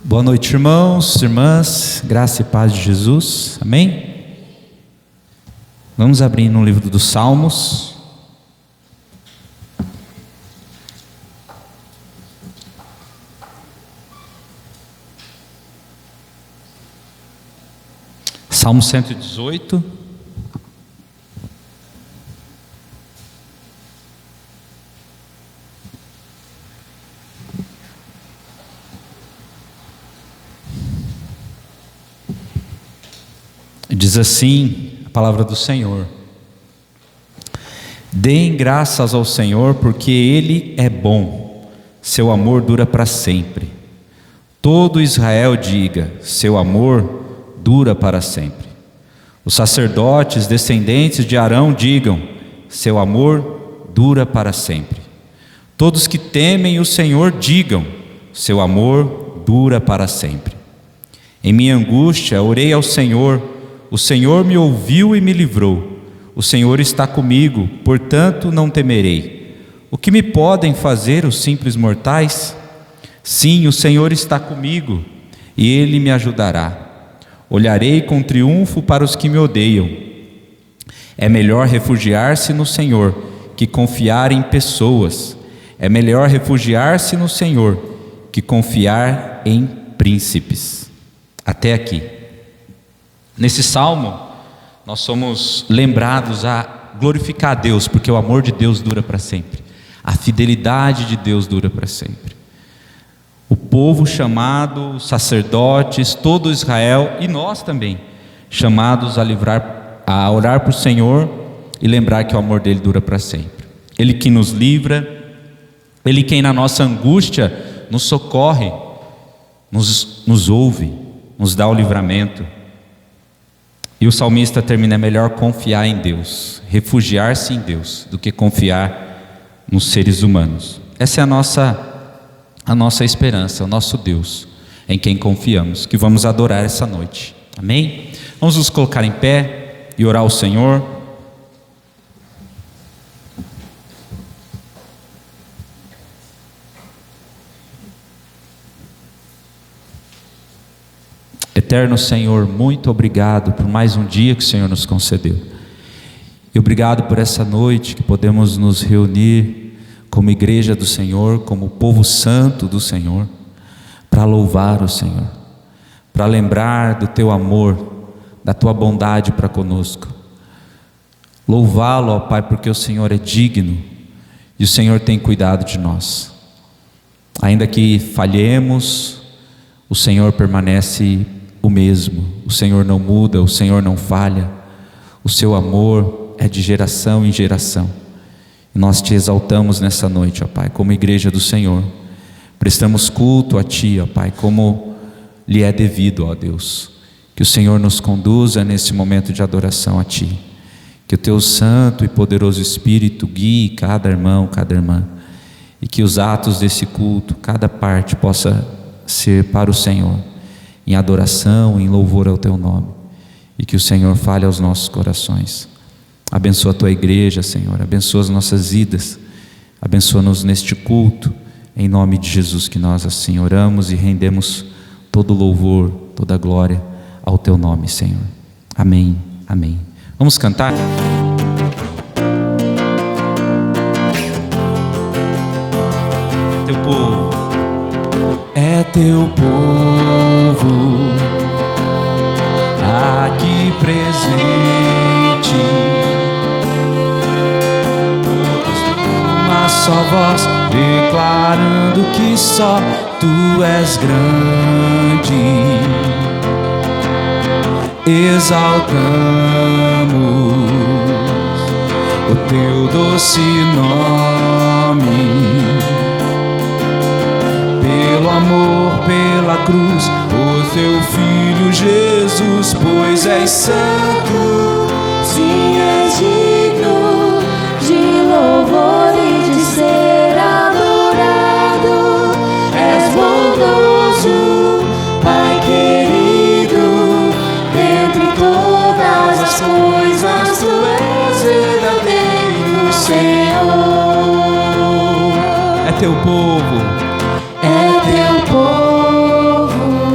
Boa noite, irmãos, irmãs, graça e paz de Jesus, amém? Vamos abrir no livro dos Salmos. Salmo 118. Diz assim a palavra do Senhor: deem graças ao Senhor, porque Ele é bom, seu amor dura para sempre. Todo Israel diga: seu amor dura para sempre. Os sacerdotes descendentes de Arão digam: seu amor dura para sempre. Todos que temem o Senhor digam: seu amor dura para sempre. Em minha angústia orei ao Senhor, o Senhor me ouviu e me livrou. O Senhor está comigo, portanto não temerei. O que me podem fazer os simples mortais? Sim, o Senhor está comigo e Ele me ajudará. Olharei com triunfo para os que me odeiam. É melhor refugiar-se no Senhor que confiar em pessoas. É melhor refugiar-se no Senhor que confiar em príncipes. Até aqui. Nesse salmo, nós somos lembrados a glorificar a Deus, porque o amor de Deus dura para sempre, a fidelidade de Deus dura para sempre. O povo chamado, os sacerdotes, todo Israel e nós também, chamados a orar para o Senhor e lembrar que o amor dele dura para sempre. Ele que nos livra, Ele quem na nossa angústia nos socorre, nos ouve, nos dá o livramento. E o salmista termina: é melhor confiar em Deus, refugiar-se em Deus, do que confiar nos seres humanos. Essa é a nossa esperança, o nosso Deus, em quem confiamos, que vamos adorar essa noite, amém? Vamos nos colocar em pé e orar ao Senhor. Eterno Senhor, muito obrigado por mais um dia que o Senhor nos concedeu. E obrigado por essa noite que podemos nos reunir como igreja do Senhor, como povo santo do Senhor, para louvar o Senhor, para lembrar do Teu amor, da Tua bondade para conosco. Louvá-lo, ó Pai, porque o Senhor é digno e o Senhor tem cuidado de nós. Ainda que falhemos, o Senhor permanece o mesmo, o Senhor não muda, o Senhor não falha, o seu amor é de geração em geração. E nós te exaltamos nessa noite, ó Pai, como igreja do Senhor, prestamos culto a Ti, ó Pai, como lhe é devido, ó Deus. Que o Senhor nos conduza nesse momento de adoração a Ti, que o Teu santo e poderoso Espírito guie cada irmão, cada irmã, e que os atos desse culto, cada parte, possa ser para o Senhor, em adoração, em louvor ao Teu nome, e que o Senhor fale aos nossos corações. Abençoa a Tua igreja, Senhor, abençoa as nossas vidas, abençoa-nos neste culto, em nome de Jesus que nós assim oramos e rendemos todo louvor, toda glória ao Teu nome, Senhor. Amém, amém. Vamos cantar? Teu povo é Teu povo aqui presente, todos numa só voz, declarando que só Tu és grande. Exaltamos o Teu doce nome, pelo amor, pela cruz, o Teu Filho Jesus, pois és santo, sim, és digno de louvor e de ser adorado. És bondoso, Pai querido, dentre todas as coisas Tu és verdadeiro, Senhor. É Teu povo, é Teu povo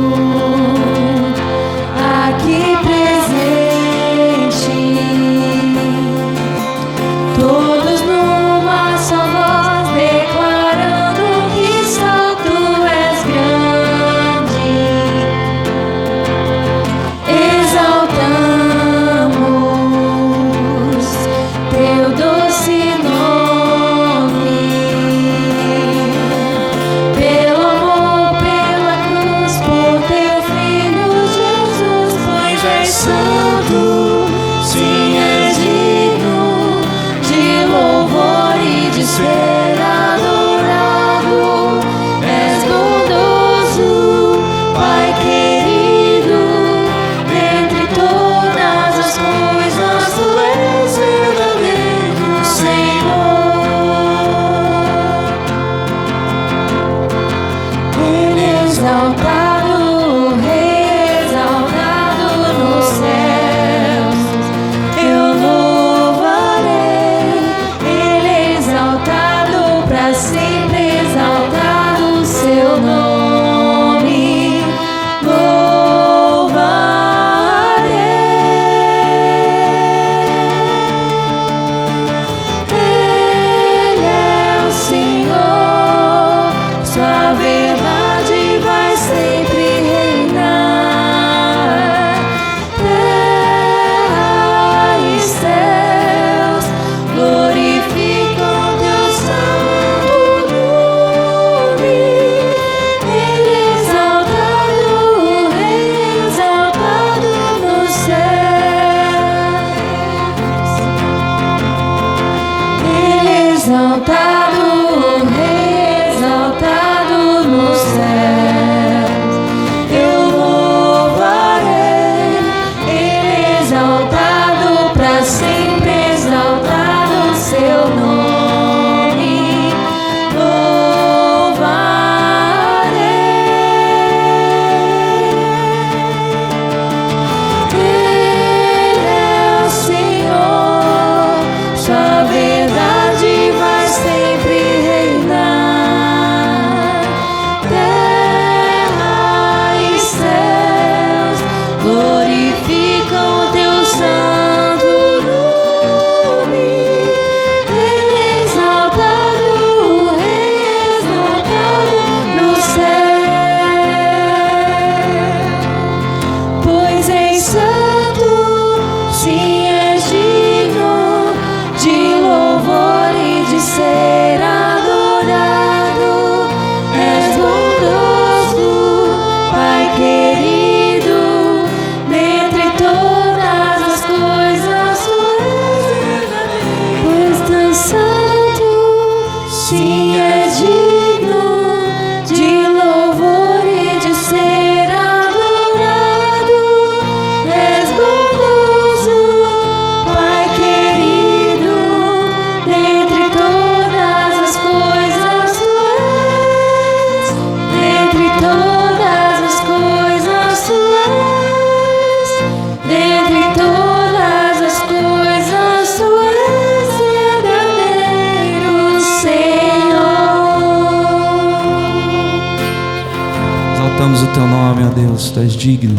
Exaltamos o teu nome, ó Deus, tu és digno.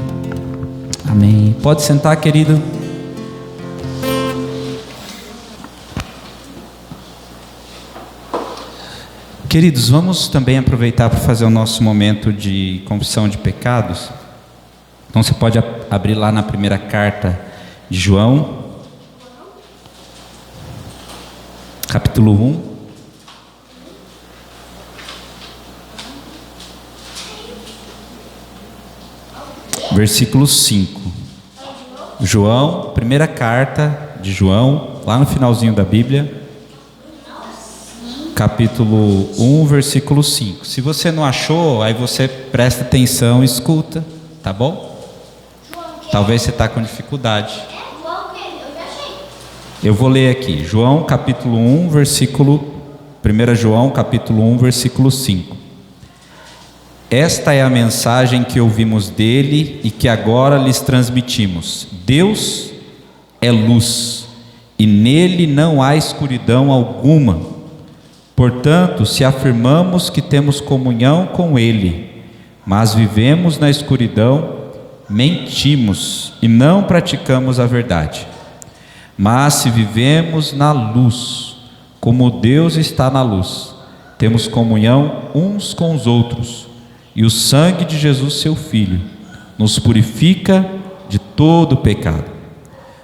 Amém. Pode sentar, querido. Queridos, vamos também aproveitar para fazer o nosso momento de confissão de pecados. Então você pode abrir lá na primeira carta de João, capítulo 1. Versículo 5. João, primeira carta de João, lá no finalzinho da Bíblia, capítulo 1, versículo 5. Se você não achou, aí você presta atenção e escuta, tá bom? Talvez você está com dificuldade. Eu vou ler aqui, João capítulo 1, versículo 1 João capítulo 1, versículo 5. Esta é a mensagem que ouvimos dele e que agora lhes transmitimos. Deus é luz e nele não há escuridão alguma. Portanto, se afirmamos que temos comunhão com ele, mas vivemos na escuridão, mentimos e não praticamos a verdade. Mas se vivemos na luz, como Deus está na luz, temos comunhão uns com os outros. E o sangue de Jesus, seu Filho, nos purifica de todo pecado.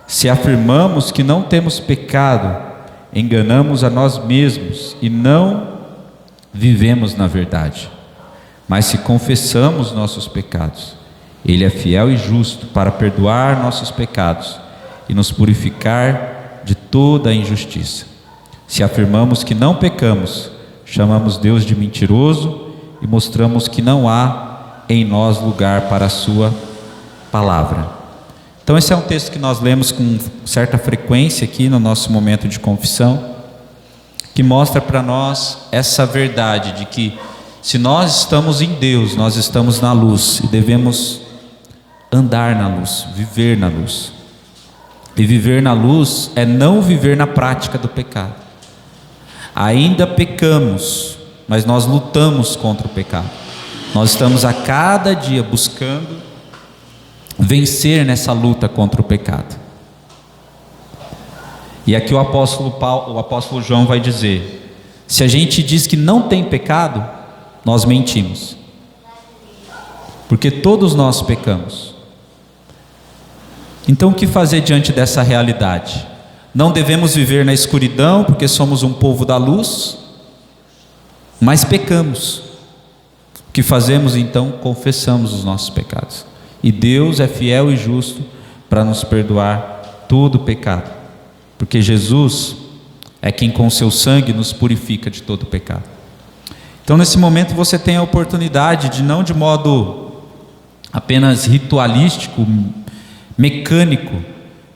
Se afirmamos que não temos pecado, enganamos a nós mesmos e não vivemos na verdade. Mas se confessamos nossos pecados, Ele é fiel e justo para perdoar nossos pecados e nos purificar de toda a injustiça. Se afirmamos que não pecamos, chamamos Deus de mentiroso e mostramos que não há em nós lugar para a sua palavra. Então esse é um texto que nós lemos com certa frequência aqui no nosso momento de confissão, que mostra para nós essa verdade de que Se nós estamos em Deus, nós estamos na luz e devemos andar na luz, viver na luz. E viver na luz é não viver na prática do pecado. Ainda pecamos, mas nós lutamos contra o pecado. Nós estamos a cada dia buscando vencer nessa luta contra o pecado. E aqui o apóstolo João vai dizer: se a gente diz que não tem pecado, nós mentimos, porque todos nós pecamos. Então o que fazer diante dessa realidade? Não devemos viver na escuridão, porque somos um povo da luz, mas pecamos. O que fazemos então? Confessamos os nossos pecados, e Deus é fiel e justo para nos perdoar todo o pecado, porque Jesus é quem com seu sangue nos purifica de todo o pecado. Então nesse momento você tem a oportunidade de, não de modo apenas ritualístico, mecânico,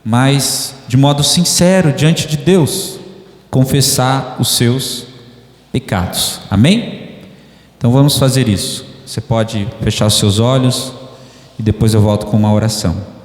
mas de modo sincero diante de Deus, confessar os seus pecados. Amém? Então vamos fazer isso. Você pode fechar os seus olhos e depois eu volto com uma oração.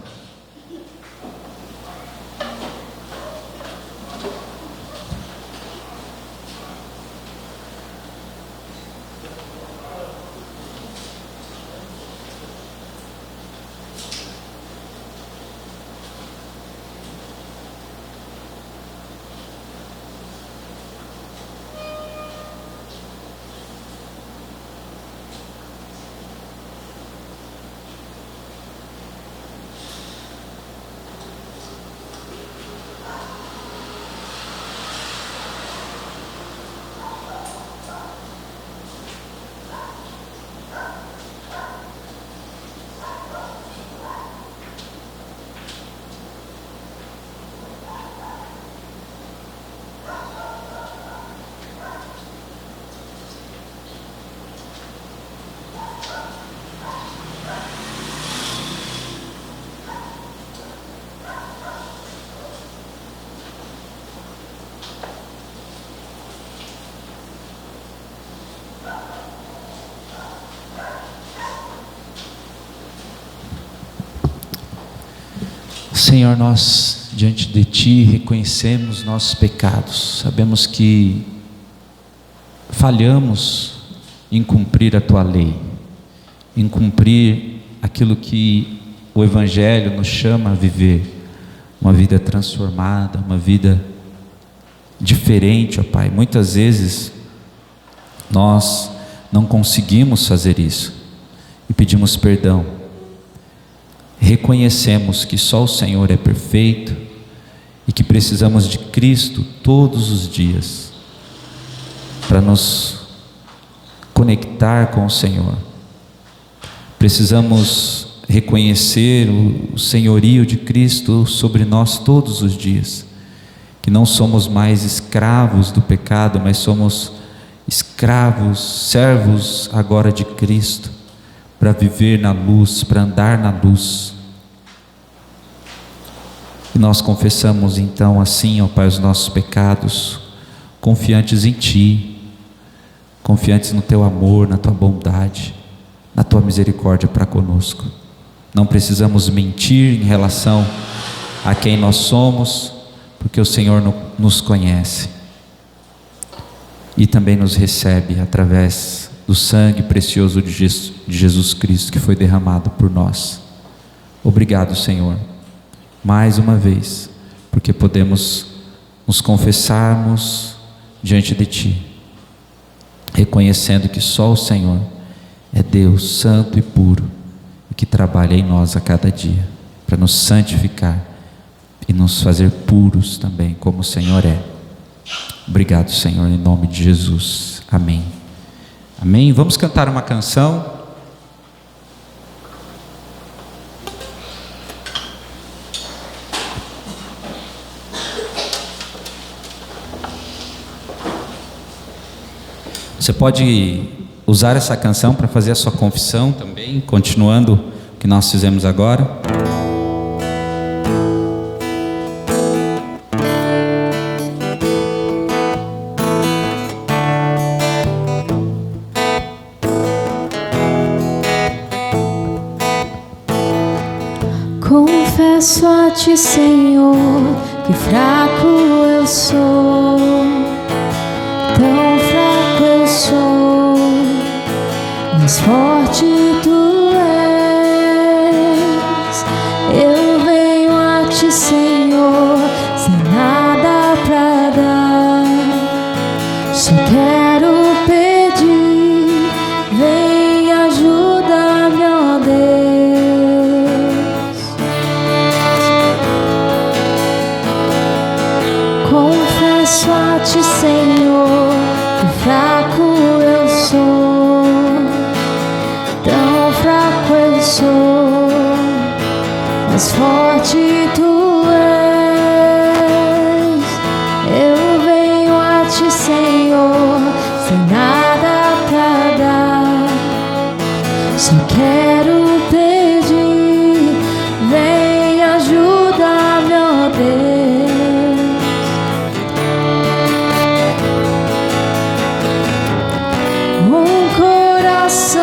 Senhor, nós diante de Ti reconhecemos nossos pecados, sabemos que falhamos em cumprir a Tua lei, em cumprir aquilo que o Evangelho nos chama a viver, uma vida transformada, uma vida diferente, ó Pai. Muitas vezes nós não conseguimos fazer isso e pedimos perdão. Reconhecemos que só o Senhor é perfeito e que precisamos de Cristo todos os dias para nos conectar com o Senhor. Precisamos reconhecer o senhorio de Cristo sobre nós todos os dias, que não somos mais escravos do pecado, mas somos escravos, servos agora de Cristo, para viver na luz, para andar na luz. E nós confessamos então assim, ó Pai, os nossos pecados, confiantes em Ti, confiantes no Teu amor, na Tua bondade, na Tua misericórdia para conosco. Não precisamos mentir em relação a quem nós somos, porque o Senhor nos conhece e também nos recebe através do sangue precioso de Jesus Cristo, que foi derramado por nós. Obrigado, Senhor, mais uma vez, porque podemos nos confessarmos diante de Ti, reconhecendo que só o Senhor é Deus santo e puro, e que trabalha em nós a cada dia, para nos santificar e nos fazer puros também, como o Senhor é. Obrigado, Senhor, em nome de Jesus. Amém. Amém. Vamos cantar uma canção. Você pode usar essa canção para fazer a sua confissão também, continuando o que nós fizemos agora. Confesso a ti, Senhor, que fraco eu sou, tão fraco eu sou, mas forte tu és. Eu venho a ti, Senhor, sem nada pra dar, só quero pedir, vem ajuda-me, ó Deus. Confesso a ti, Senhor, que fraco eu sou, tão fraco eu sou, mas forte tu és. Eu venho a ti, Senhor, sem nada pra dar, só quero pedir, vem ajuda-me, ó Deus. Um coração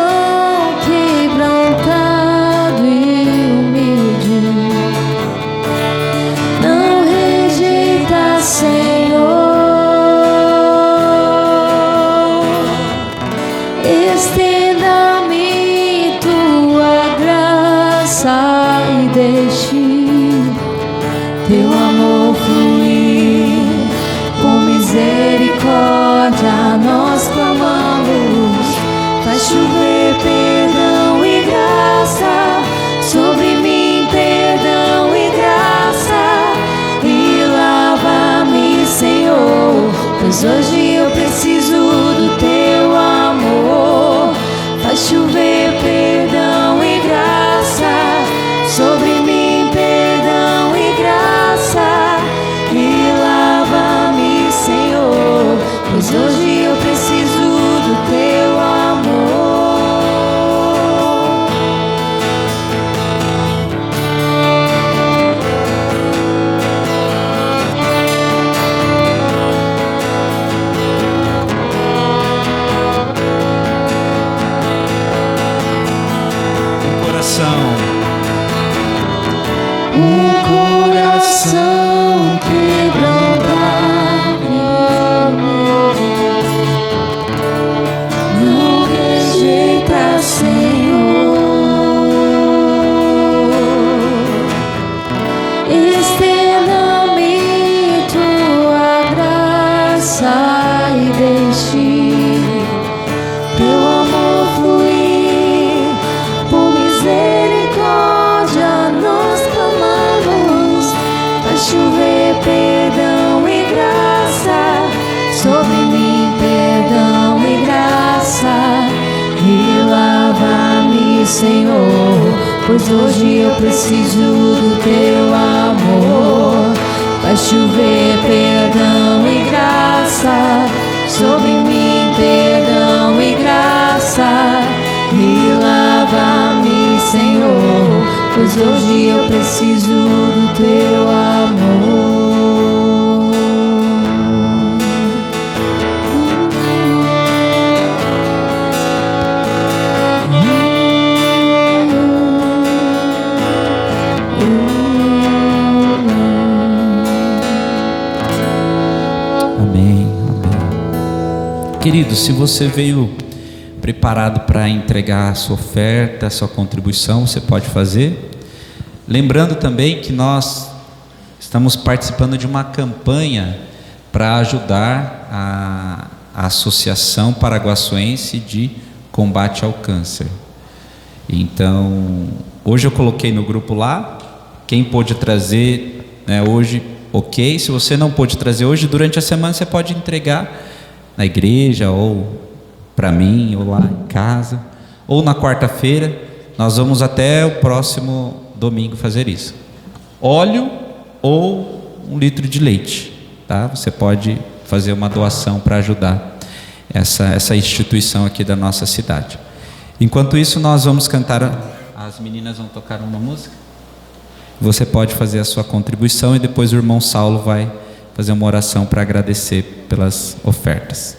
quebrantado e humilde, não rejeita, Senhor. Estenda-me tua graça e deixe teu amor fluir. Com misericórdia nós clamamos, faz chover perdão e graça sobre mim, perdão e graça, e lava-me, Senhor, pois hoje eu preciso do teu amor. Faz chover perdão e graça sobre mim, perdão e graça, e lava-me, Senhor, pois hoje eu preciso do teu amor. Um coração quebrantado, não rejeita, Senhor. Estenda-me tua graça e deixe teu amor fluir. Por misericórdia nós clamamos, faz chover perdão e graça sobre mim, perdão e graça, e lava-me, Senhor, pois hoje eu preciso do teu amor. Faz chover perdão e graça sobre mim, perdão e graça, e lava-me, Senhor, pois hoje eu preciso do teu amor. Amém, amém. Querido, se você veio preparado para entregar a sua oferta, a sua contribuição, você pode fazer. Lembrando também que nós estamos participando de uma campanha para ajudar a Associação Paraguaçuense de Combate ao Câncer. Então, hoje eu coloquei no grupo lá, quem pôde trazer, né, hoje, ok. Se você não pôde trazer hoje, durante a semana você pode entregar na igreja, ou para mim, ou lá em casa, ou na quarta-feira. Nós vamos até o próximo domingo fazer isso. Óleo ou 1 litro de leite, tá? Você pode fazer uma doação para ajudar essa instituição aqui da nossa cidade. Enquanto isso, nós vamos cantar, as meninas vão tocar uma música. Você pode fazer a sua contribuição e depois o irmão Saulo vai fazer uma oração para agradecer pelas ofertas.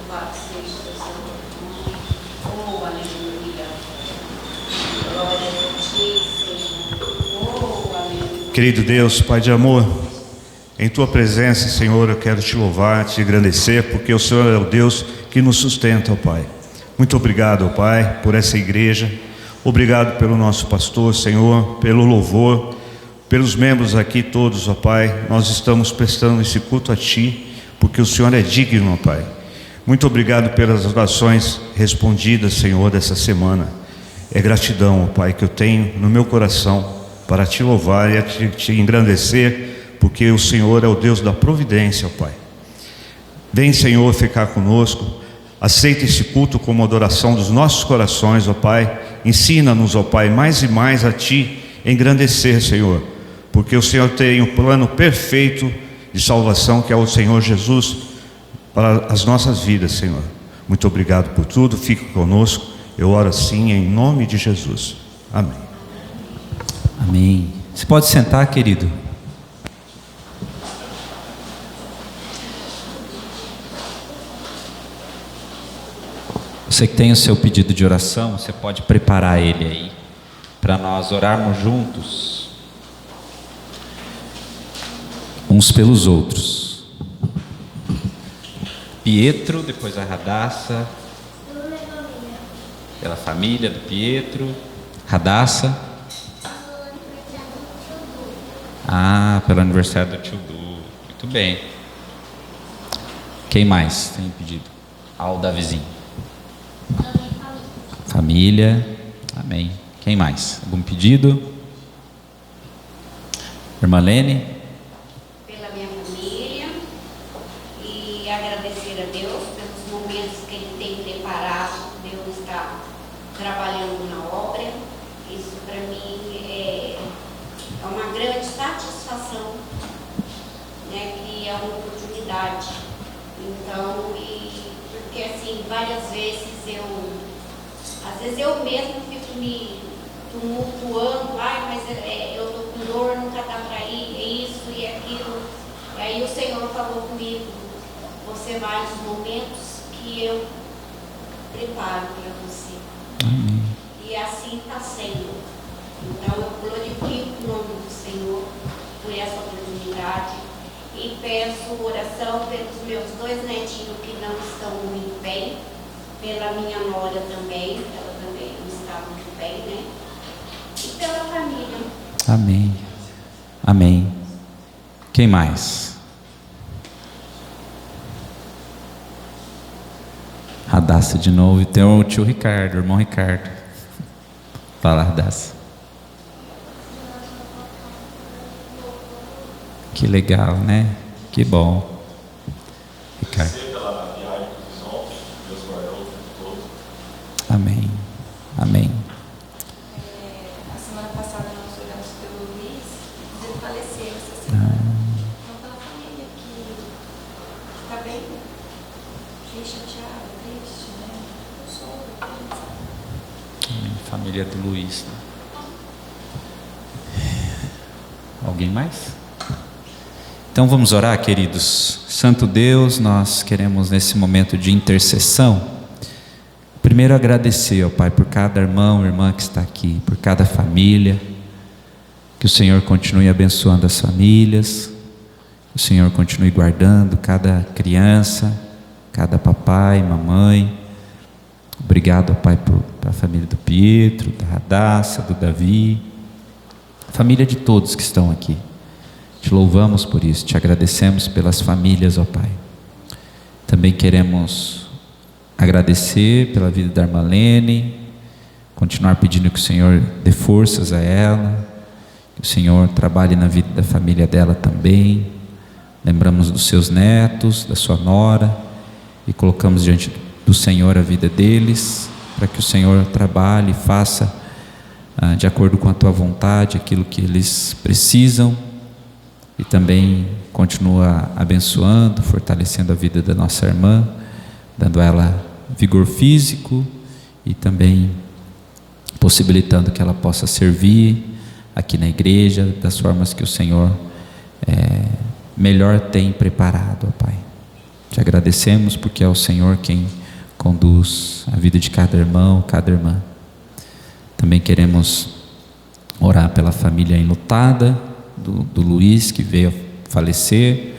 Louvado seja o Senhor. Oh, aleluia. Glória a ti, Senhor. Oh, aleluia. Querido Deus, Pai de amor, em Tua presença, Senhor, eu quero Te louvar, Te agradecer, porque o Senhor é o Deus que nos sustenta, ó Pai. Muito obrigado, ó Pai, por essa igreja. Obrigado pelo nosso pastor, Senhor, pelo louvor, pelos membros aqui todos, ó Pai. Nós estamos prestando esse culto a Ti, porque o Senhor é digno, ó Pai. Muito obrigado pelas orações respondidas, Senhor, dessa semana. É gratidão, ó Pai, que eu tenho no meu coração para Te louvar e te engrandecer, porque o Senhor é o Deus da providência, ó Pai. Vem, Senhor, ficar conosco. Aceita esse culto como adoração dos nossos corações, ó Pai. Ensina-nos, ó Pai, mais e mais a Ti engrandecer, Senhor, porque o Senhor tem um plano perfeito de salvação, que é o Senhor Jesus, para as nossas vidas, Senhor. Muito obrigado por tudo, fique conosco. Eu oro assim em nome de Jesus. Amém. Amém. Você pode sentar, querido. Você que tem o seu pedido de oração, você pode preparar ele aí, para nós orarmos juntos, uns pelos outros. Pietro, depois a Radassa, pela família do Pietro. Radassa. Pelo aniversário do tio Du. Muito bem. Quem mais tem pedido? O Davizinho. Família. Amém. Quem mais? Algum pedido? Irmã Lene? Pela minha família e agradecer a Deus pelos momentos que Ele tem preparado. Deus está trabalhando na obra. Isso para mim é uma grande satisfação, né? Que é uma oportunidade. Então, porque assim, várias vezes às vezes eu mesmo fico me tumultuando, mas eu estou com dor, nunca dá para ir, é isso e aquilo. E aí o Senhor falou comigo: você vai nos momentos que eu preparo para você. Amém. E assim está sendo. Então eu glorifico o nome do Senhor por essa oportunidade e peço oração pelos meus 2 netinhos que não estão muito bem, pela minha nora também, ela também não está muito bem, né? E pela família. Amém. Amém. Quem mais? Radassa de novo. E tem o tio Ricardo, o irmão Ricardo. Fala, Radassa. Que legal, né? Que bom. Ricardo. Amém. Amém. A semana passada nós oramos pelo Luiz, ele faleceu essa semana. Então, pela família que está bem chateada, triste, né? Eu sou Amém. Família do Luiz. Alguém mais? Então vamos orar, queridos. Santo Deus, nós queremos nesse momento de intercessão primeiro agradecer, ó Pai, por cada irmão e irmã que está aqui, por cada família, que o Senhor continue abençoando as famílias, que o Senhor continue guardando cada criança, cada papai, mamãe. Obrigado, ó Pai, por a família do Pietro, da Radassa, do Davi, família de todos que estão aqui. Te louvamos por isso, te agradecemos pelas famílias, ó Pai. Também queremos agradecer pela vida da irmã Lene, continuar pedindo que o Senhor dê forças a ela, que o Senhor trabalhe na vida da família dela também. Lembramos dos seus netos, da sua nora, e colocamos diante do Senhor a vida deles, para que o Senhor trabalhe e faça de acordo com a tua vontade aquilo que eles precisam, e também continua abençoando, fortalecendo a vida da nossa irmã, dando a ela vigor físico e também possibilitando que ela possa servir aqui na igreja das formas que o Senhor melhor tem preparado, ó Pai. Te agradecemos porque é o Senhor quem conduz a vida de cada irmão, cada irmã. Também queremos orar pela família enlutada do Luiz, que veio a falecer,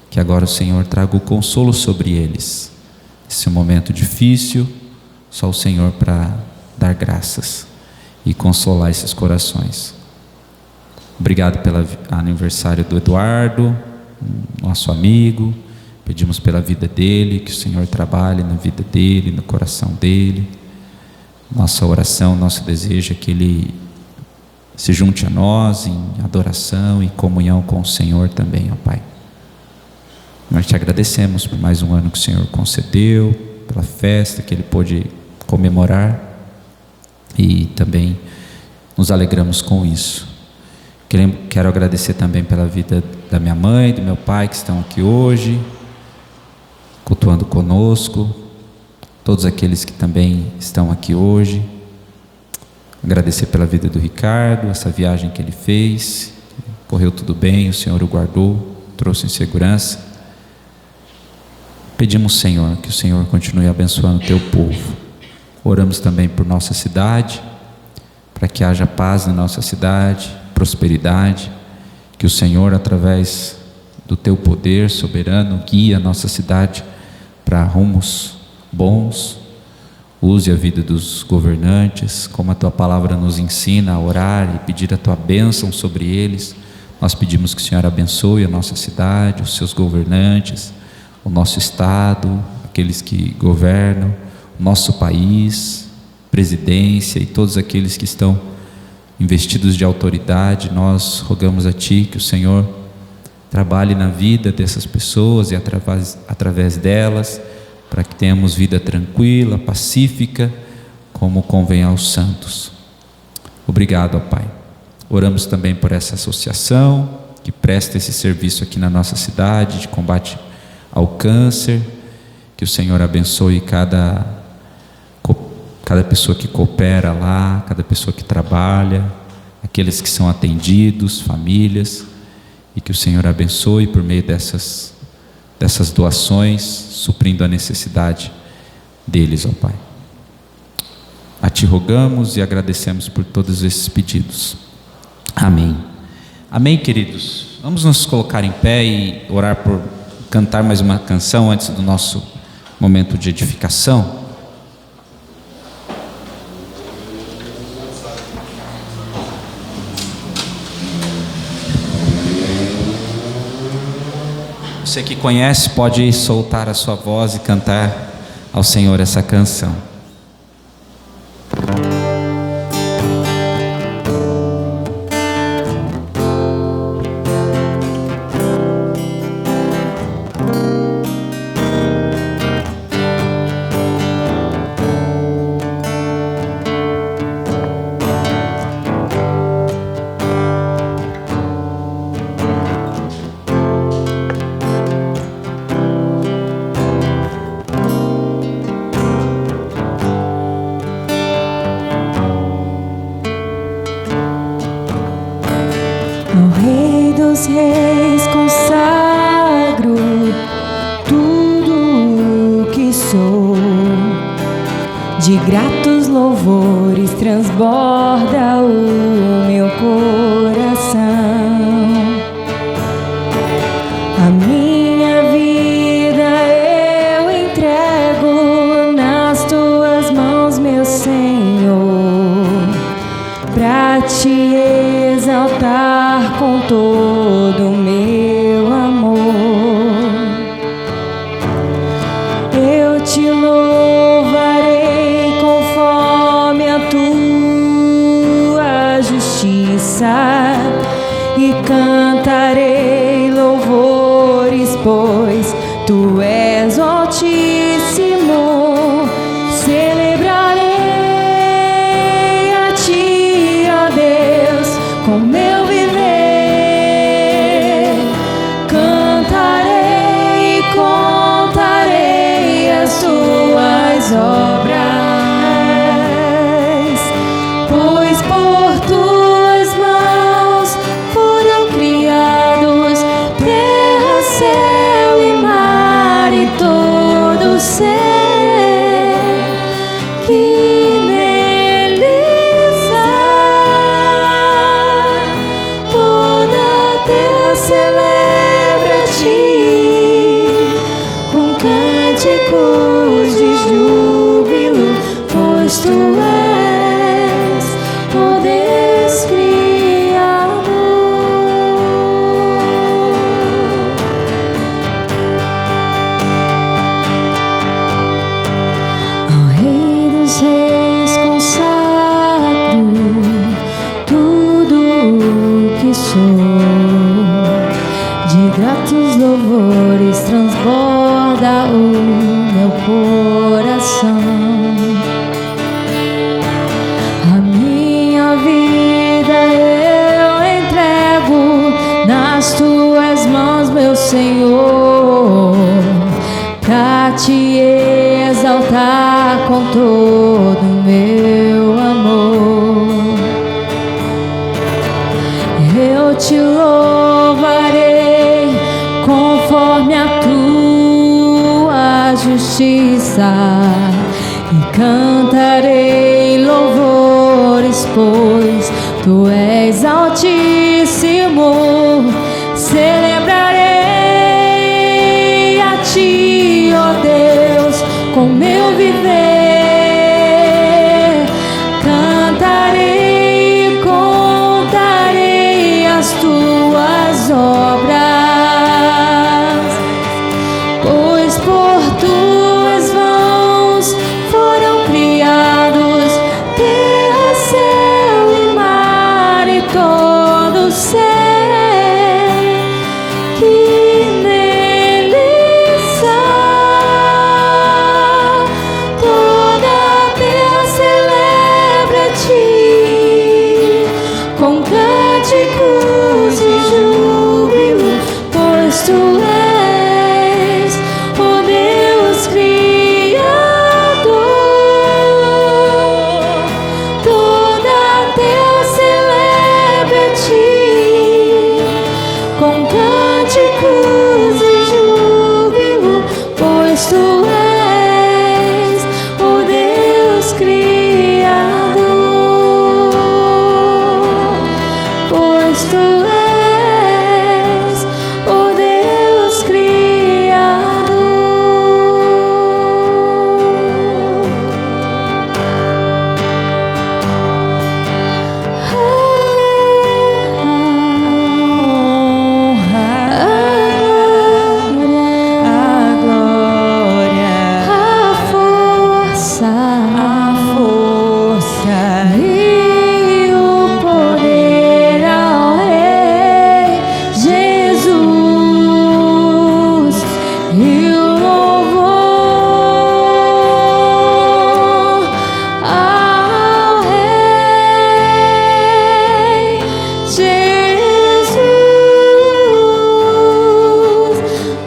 que agora o Senhor traga o consolo sobre eles. Esse momento difícil, só o Senhor para dar graças e consolar esses corações. Obrigado pelo aniversário do Eduardo, nosso amigo. Pedimos pela vida dele, que o Senhor trabalhe na vida dele, no coração dele. Nossa oração, nosso desejo é que ele se junte a nós em adoração e comunhão com o Senhor também, ó Pai. Nós te agradecemos por mais um ano que o Senhor concedeu, pela festa que ele pôde comemorar, e também nos alegramos com isso. Quero agradecer também pela vida da minha mãe, do meu pai, que estão aqui hoje, cultuando conosco, todos aqueles que também estão aqui hoje. Agradecer pela vida do Ricardo, essa viagem que ele fez, correu tudo bem, o Senhor o guardou, trouxe em segurança. Pedimos, Senhor, que o Senhor continue abençoando o teu povo. Oramos também por nossa cidade, para que haja paz na nossa cidade, prosperidade, que o Senhor, através do teu poder soberano, guie a nossa cidade para rumos bons. Use a vida dos governantes, como a tua palavra nos ensina a orar e pedir a tua bênção sobre eles. Nós pedimos que o Senhor abençoe a nossa cidade, os seus governantes, o nosso estado, aqueles que governam, o nosso país, presidência e todos aqueles que estão investidos de autoridade. Nós rogamos a ti que o Senhor trabalhe na vida dessas pessoas e através delas, para que tenhamos vida tranquila, pacífica, como convém aos santos. Obrigado, ó Pai. Oramos também por essa associação que presta esse serviço aqui na nossa cidade de combate ao câncer. Que o Senhor abençoe cada pessoa que coopera lá, cada pessoa que trabalha, aqueles que são atendidos, famílias, e que o Senhor abençoe por meio dessas doações, suprindo a necessidade deles, ó Pai. A ti rogamos e agradecemos por todos esses pedidos. Amém. Amém, queridos. Vamos nos colocar em pé e orar por cantar mais uma canção antes do nosso momento de edificação. Você que conhece pode soltar a sua voz e cantar ao Senhor essa canção. Ao Rei dos Reis consagro tudo o que sou, de gratos louvores transborda o meu coração. A minha vida eu entrego nas tuas mãos, meu Senhor, pra te exaltar com todo o meu amor. Eu te louvarei conforme a tua justiça e cantarei louvores, pois tu és o Altíssimo. Celebrarei a ti, ó Deus, com meu viver. Cantarei e contarei as tuas obras, pois por tuas mãos foram criados terra, céu e mar cânticos de júbilo, pois tu és o Deus Criador. Ao Rei dos Reis consagro tudo o que sou. De gratos louvores transborda o meu coração. A minha vida eu entrego nas tuas mãos, meu Senhor, pra te exaltar com todo o meu amor. Eu te louvarei conforme a tua justiça e cantarei louvores, pois tu és altíssimo. Celebrarei a ti, ó Deus, com meu viver. Cantarei e contarei as tuas obras, pois por tuas mãos foram criados terra, céu e mar e todo ser que neles há. Toda a terra celebra a ti com cânticos de júbilo, pois tu és o Deus Criador. Toda a terra celebra a ti com cânticos de júbilo, pois tu és o Deus Criador. Pois tu és o Deus Criador. A glória, a força e o poder ao Rei Jesus e o louvor ao Rei Jesus. A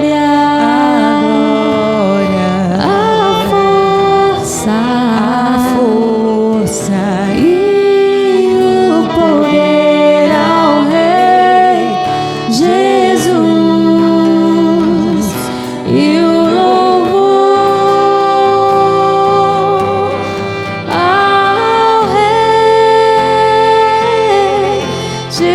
glória, a força e o poder ao Rei Jesus e o louvor ao Rei Jesus.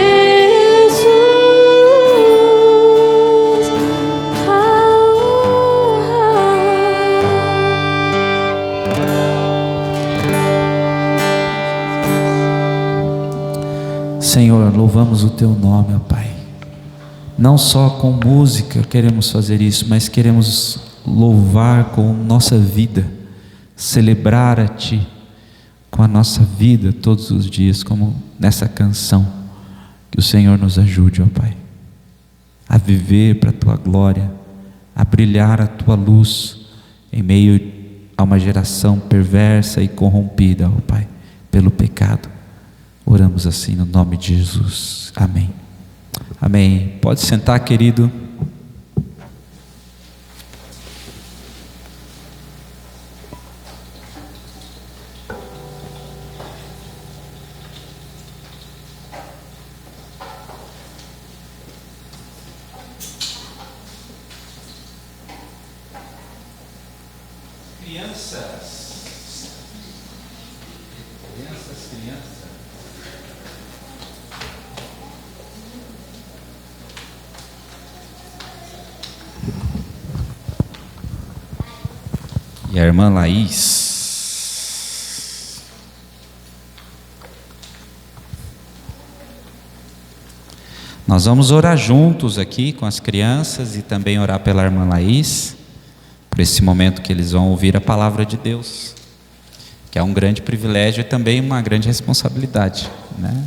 Senhor, louvamos o Teu nome, ó Pai. Não só com música queremos fazer isso, mas queremos louvar com nossa vida, celebrar a Ti com a nossa vida todos os dias, como nessa canção. Que o Senhor nos ajude, ó Pai, a viver para a Tua glória, a brilhar a Tua luz em meio a uma geração perversa e corrompida, ó Pai, pelo pecado. Oramos assim no nome de Jesus. Amém. Amém. Pode sentar, querido. Crianças. E a irmã Laís. Nós vamos orar juntos aqui com as crianças e também orar pela irmã Laís, por esse momento que eles vão ouvir a palavra de Deus, que é um grande privilégio e também uma grande responsabilidade, né?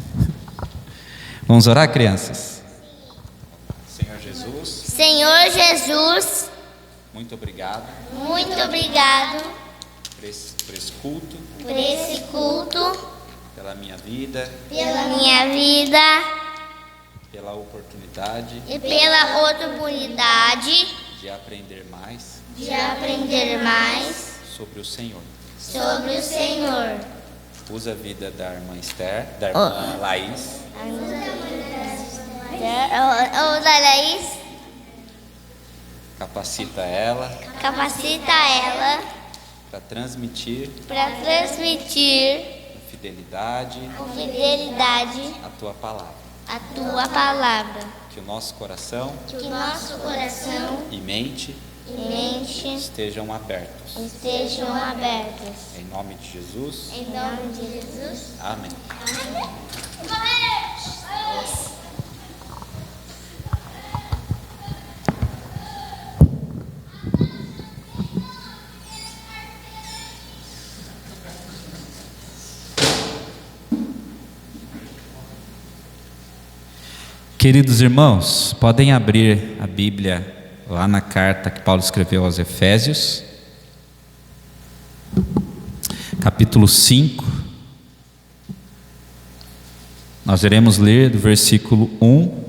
Vamos orar, crianças? Senhor Jesus. Senhor Jesus, Muito obrigado muito obrigado por esse culto, por esse culto, pela minha vida, pela minha vida pela oportunidade e pela oportunidade de aprender mais de aprender mais sobre o Senhor. sobre o Senhor. Usa a vida da irmã Esther, da irmã Laís, Da Laís, capacita ela capacita ela para transmitir para transmitir com fidelidade com fidelidade a tua palavra. a tua palavra. Que o nosso coração Que nosso coração e mente e mente estejam abertos. estejam abertas. Em nome de Jesus, Em nome de Jesus. amém. Queridos irmãos, podem abrir a Bíblia lá na carta que Paulo escreveu aos Efésios, capítulo 5. Nós iremos ler do versículo 1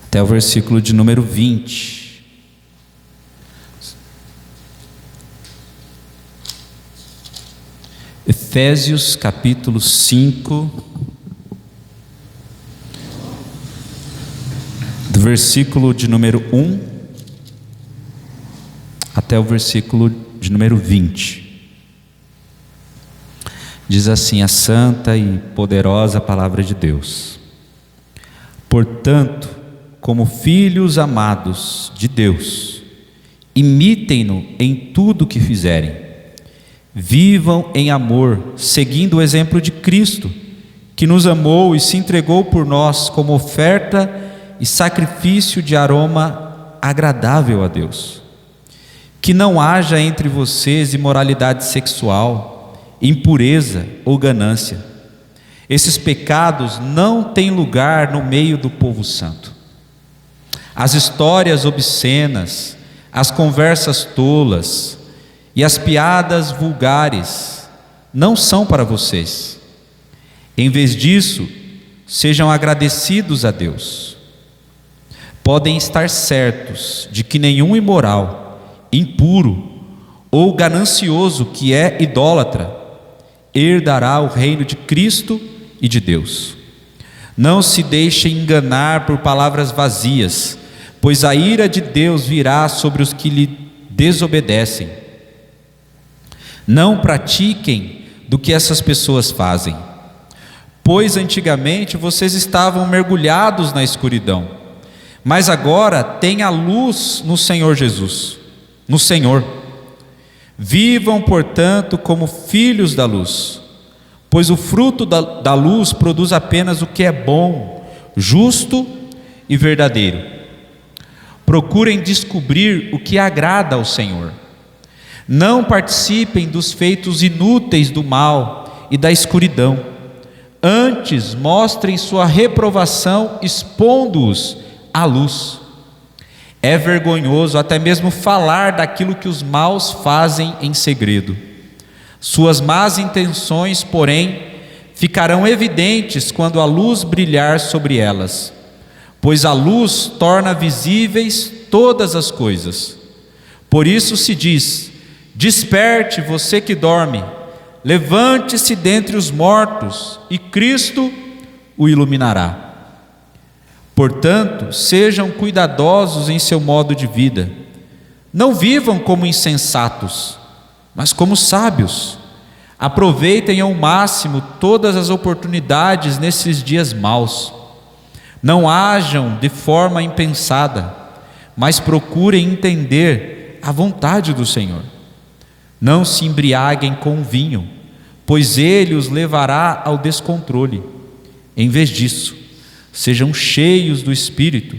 até o versículo de número 20. Efésios capítulo 5, do versículo de número 1 até o versículo de número 20. Diz assim a santa e poderosa palavra de Deus: portanto, como filhos amados de Deus, imitem-no em tudo o que fizerem. Vivam em amor, seguindo o exemplo de Cristo, que nos amou e se entregou por nós como oferta e sacrifício de aroma agradável a Deus. Que não haja entre vocês imoralidade sexual, impureza ou ganância. Esses pecados não têm lugar no meio do povo santo. As histórias obscenas, as conversas tolas e as piadas vulgares não são para vocês. Em vez disso, sejam agradecidos a Deus. Podem estar certos de que nenhum imoral, impuro ou ganancioso que é idólatra herdará o reino de Cristo e de Deus. Não se deixem enganar por palavras vazias, pois a ira de Deus virá sobre os que lhe desobedecem. Não pratiquem do que essas pessoas fazem, pois antigamente vocês estavam mergulhados na escuridão, mas agora têm a luz no Senhor Jesus, no Senhor. Vivam, portanto, como filhos da luz, pois o fruto da luz produz apenas o que é bom, justo e verdadeiro. Procurem descobrir o que agrada ao Senhor. Não participem dos feitos inúteis do mal e da escuridão. Antes, mostrem sua reprovação expondo-os à luz. É vergonhoso até mesmo falar daquilo que os maus fazem em segredo. Suas más intenções, porém, ficarão evidentes quando a luz brilhar sobre elas, pois a luz torna visíveis todas as coisas. Por isso se diz: desperte, você que dorme, levante-se dentre os mortos, e Cristo o iluminará. Portanto, sejam cuidadosos em seu modo de vida. Não vivam como insensatos, mas como sábios. Aproveitem ao máximo todas as oportunidades nesses dias maus. Não hajam de forma impensada, mas procurem entender a vontade do Senhor. Não se embriaguem com vinho, pois ele os levará ao descontrole. Em vez disso, sejam cheios do Espírito,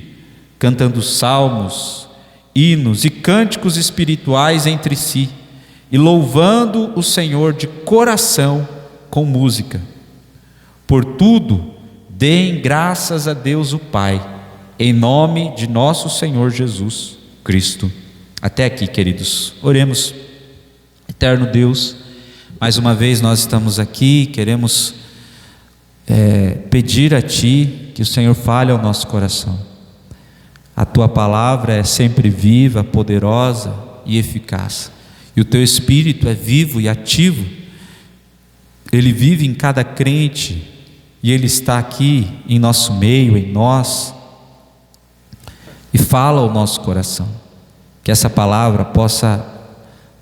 cantando salmos, hinos e cânticos espirituais entre si, e louvando o Senhor de coração com música. Por tudo, deem graças a Deus o Pai, em nome de nosso Senhor Jesus Cristo. Até aqui, queridos, oremos. Eterno Deus, mais uma vez nós estamos aqui, queremos pedir a Ti que o Senhor fale ao nosso coração. A Tua palavra é sempre viva, poderosa e eficaz, e o Teu Espírito é vivo e ativo. Ele vive em cada crente e Ele está aqui em nosso meio, em nós, e fala ao nosso coração. Que essa palavra possa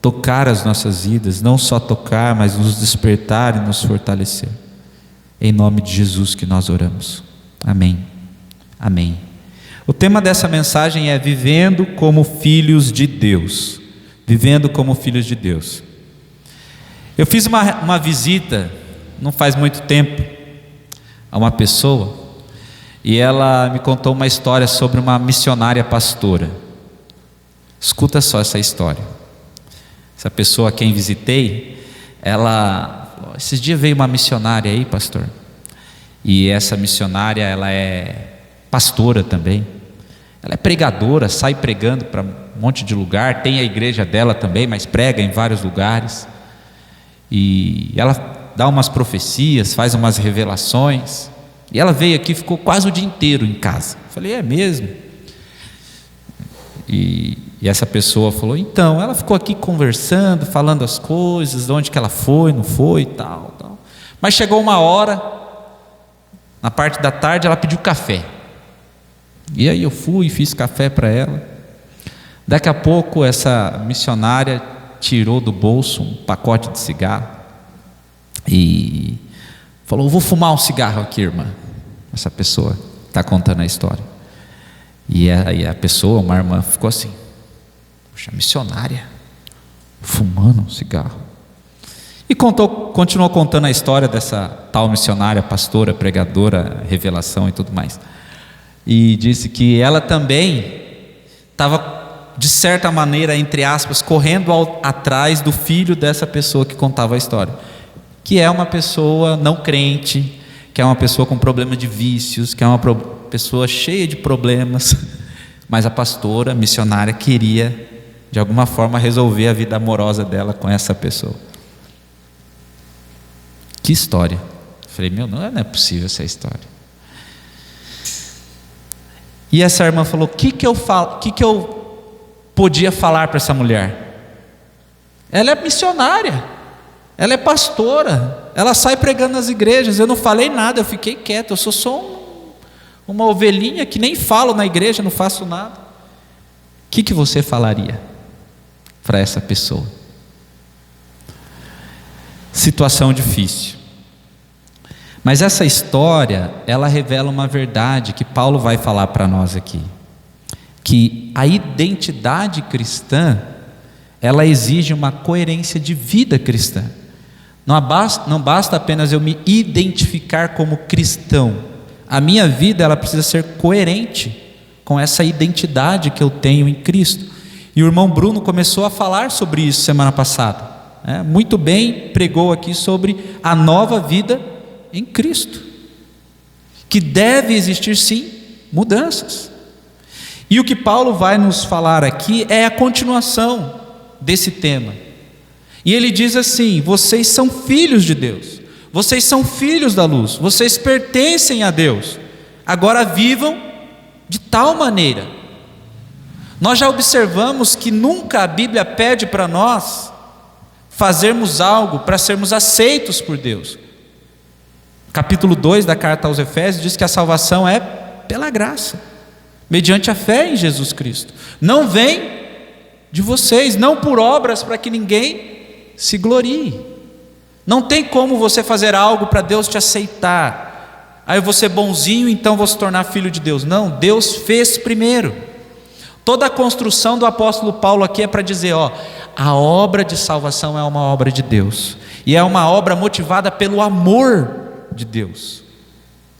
tocar as nossas vidas, não só tocar, mas nos despertar e nos fortalecer. Em nome de Jesus que nós oramos. Amém. Amém. O tema dessa mensagem é vivendo como filhos de Deus. Vivendo como filhos de Deus. Eu fiz uma visita, não faz muito tempo, a uma pessoa, e ela me contou uma história sobre uma missionária pastora. Escuta só essa história. Essa pessoa a quem visitei, esses dias veio uma missionária aí, pastor, e essa missionária, ela é pastora também, ela é pregadora, sai pregando para um monte de lugar, tem a igreja dela também, mas prega em vários lugares, e ela dá umas profecias, faz umas revelações, e ela veio aqui, ficou quase o dia inteiro em casa. Eu falei, é mesmo? E essa pessoa falou, então, ela ficou aqui conversando, falando as coisas, de onde que ela foi, não foi, tal. Mas chegou uma hora, na parte da tarde, ela pediu café. E aí eu fui e fiz café para ela. Daqui a pouco, essa missionária tirou do bolso um pacote de cigarro e falou, vou fumar um cigarro aqui, irmã. Essa pessoa está contando a história. E a pessoa, uma irmã, ficou assim, poxa, missionária fumando um cigarro. E continuou contando a história dessa tal missionária, pastora, pregadora, revelação e tudo mais. E disse que ela também estava, de certa maneira, entre aspas, correndo atrás do filho dessa pessoa que contava a história, que é uma pessoa não crente, que é uma pessoa com problema de vícios, que é uma pessoa cheia de problemas, mas a pastora missionária queria de alguma forma resolver a vida amorosa dela com essa pessoa. Que história. Eu falei, não é possível essa história. E essa irmã falou, o que eu podia falar para essa mulher? Ela é missionária, ela é pastora, ela sai pregando nas igrejas. Eu não falei nada, eu fiquei quieto, eu sou só uma ovelhinha que nem falo na igreja, não faço nada. O que você falaria para essa pessoa? Situação difícil. Mas essa história, ela revela uma verdade que Paulo vai falar para nós aqui, que a identidade cristã, ela exige uma coerência de vida cristã. Não basta apenas eu me identificar como cristão. A minha vida, ela precisa ser coerente com essa identidade que eu tenho em Cristo. E o irmão Bruno começou a falar sobre isso semana passada, muito bem, pregou aqui sobre a nova vida em Cristo, que deve existir sim mudanças. E o que Paulo vai nos falar aqui é a continuação desse tema. E ele diz assim: vocês são filhos de Deus, vocês são filhos da luz, vocês pertencem a Deus, agora vivam de tal maneira. Nós já observamos que nunca a Bíblia pede para nós fazermos algo para sermos aceitos por Deus. Capítulo 2 da carta aos Efésios diz que a salvação é pela graça, mediante a fé em Jesus Cristo. Não vem de vocês, não por obras para que ninguém se glorie. Não tem como você fazer algo para Deus te aceitar. Aí eu vou ser bonzinho, então vou se tornar filho de Deus. Não, Deus fez primeiro. Toda a construção do apóstolo Paulo aqui é para dizer, a obra de salvação é uma obra de Deus, e é uma obra motivada pelo amor de Deus.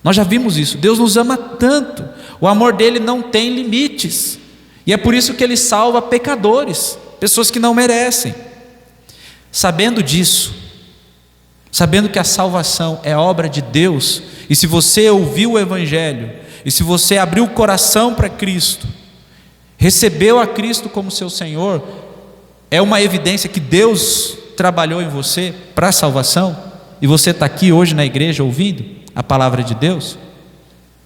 Nós já vimos isso, Deus nos ama tanto, o amor dele não tem limites, e é por isso que ele salva pecadores, pessoas que não merecem. Sabendo disso, sabendo que a salvação é obra de Deus, e se você ouviu o Evangelho, e se você abriu o coração para Cristo, recebeu a Cristo como seu Senhor, é uma evidência que Deus trabalhou em você para a salvação, e você está aqui hoje na igreja ouvindo a palavra de Deus.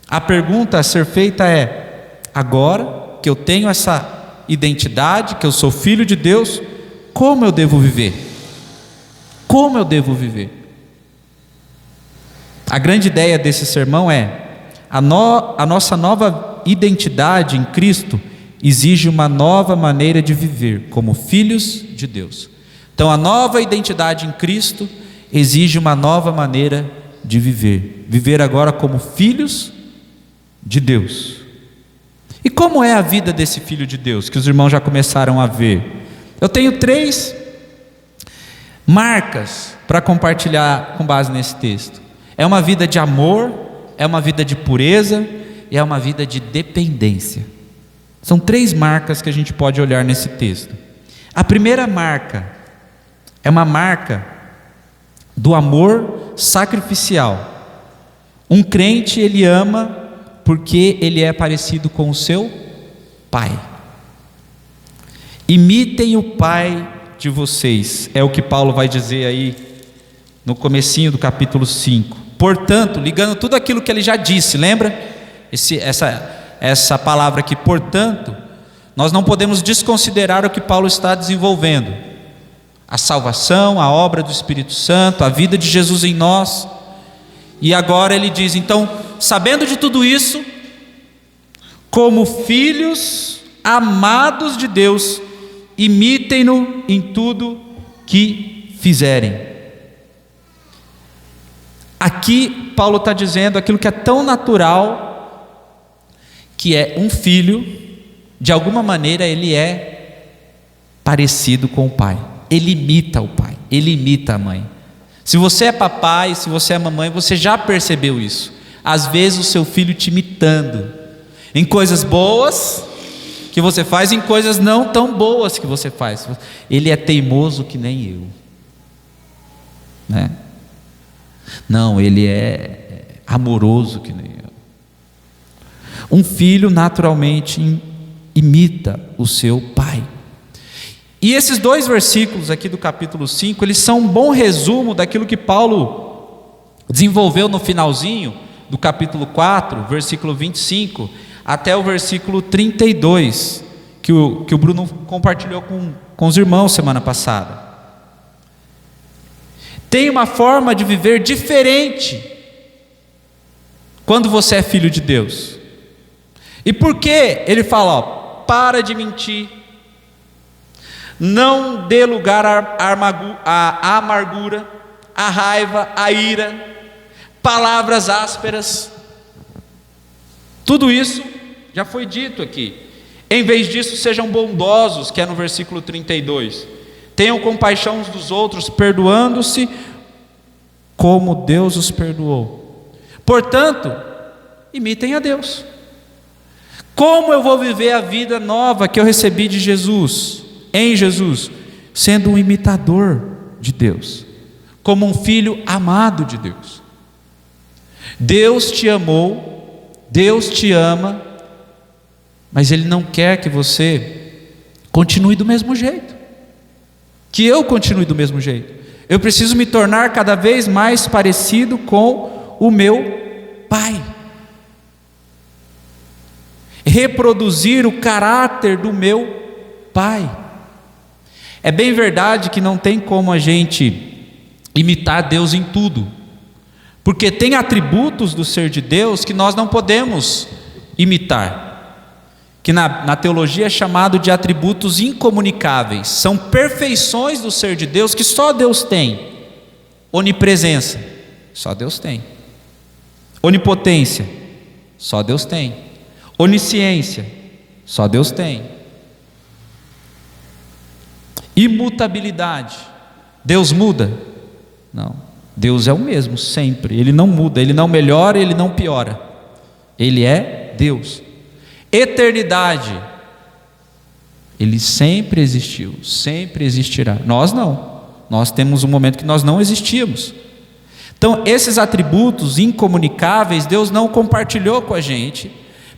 A pergunta a ser feita é: agora que eu tenho essa identidade, que eu sou filho de Deus, como eu devo viver? Como eu devo viver? A grande ideia desse sermão é: a nossa nova identidade em Cristo exige uma nova maneira de viver como filhos de Deus. Então, a nova identidade em Cristo exige uma nova maneira de viver agora como filhos de Deus. E como é a vida desse filho de Deus, que os irmãos já começaram a ver? Eu tenho 3 marcas para compartilhar com base nesse texto. É uma vida de amor, é uma vida de pureza e é uma vida de dependência. São 3 marcas que a gente pode olhar nesse texto. A primeira marca é uma marca do amor sacrificial. Um crente, ele ama porque ele é parecido com o seu pai. Imitem o pai de vocês, é o que Paulo vai dizer aí no comecinho do capítulo 5. Portanto, ligando tudo aquilo que ele já disse, lembra? Essa palavra aqui, portanto, nós não podemos desconsiderar o que Paulo está desenvolvendo: a salvação, a obra do Espírito Santo, a vida de Jesus em nós. E agora ele diz: então, sabendo de tudo isso, como filhos amados de Deus, imitem-no em tudo que fizerem. Aqui Paulo está dizendo aquilo que é tão natural, que é um filho, de alguma maneira ele é parecido com o pai, ele imita o pai, ele imita a mãe. Se você é papai, se você é mamãe, você já percebeu isso. Às vezes o seu filho te imitando, em coisas boas que você faz, em coisas não tão boas que você faz. Ele é teimoso que nem eu, né? Não, ele é amoroso que nem eu. Um filho naturalmente imita o seu pai. E esses 2 versículos aqui do capítulo 5, eles são um bom resumo daquilo que Paulo desenvolveu no finalzinho do capítulo 4, versículo 25, até o versículo 32, que o Bruno compartilhou com os irmãos semana passada. Tem uma forma de viver diferente quando você é filho de Deus. E por que ele fala, para de mentir, não dê lugar à amargura, à raiva, à ira, palavras ásperas. Tudo isso já foi dito aqui. Em vez disso, sejam bondosos, que é no versículo 32. Tenham compaixão uns dos outros, perdoando-se como Deus os perdoou. Portanto, imitem a Deus. Como eu vou viver a vida nova que eu recebi de Jesus, em Jesus? Sendo um imitador de Deus, como um filho amado de Deus. Deus te amou, Deus te ama, mas Ele não quer que você continue do mesmo jeito, que eu continue do mesmo jeito. Eu preciso me tornar cada vez mais parecido com o meu Pai, reproduzir o caráter do meu Pai. É bem verdade que não tem como a gente imitar Deus em tudo, porque tem atributos do ser de Deus que nós não podemos imitar, que na teologia é chamado de atributos incomunicáveis. São perfeições do ser de Deus que só Deus tem. Onipresença, só Deus tem. Onipotência, só Deus tem. Onisciência, Só Deus tem. Imutabilidade. Deus muda? Não. Deus é o mesmo sempre. Ele não muda, Ele não melhora, Ele não piora. Ele é Deus. Eternidade. Ele sempre existiu, sempre existirá. Nós não. Nós temos um momento que nós não existíamos. Então, esses atributos incomunicáveis, Deus não compartilhou com a gente,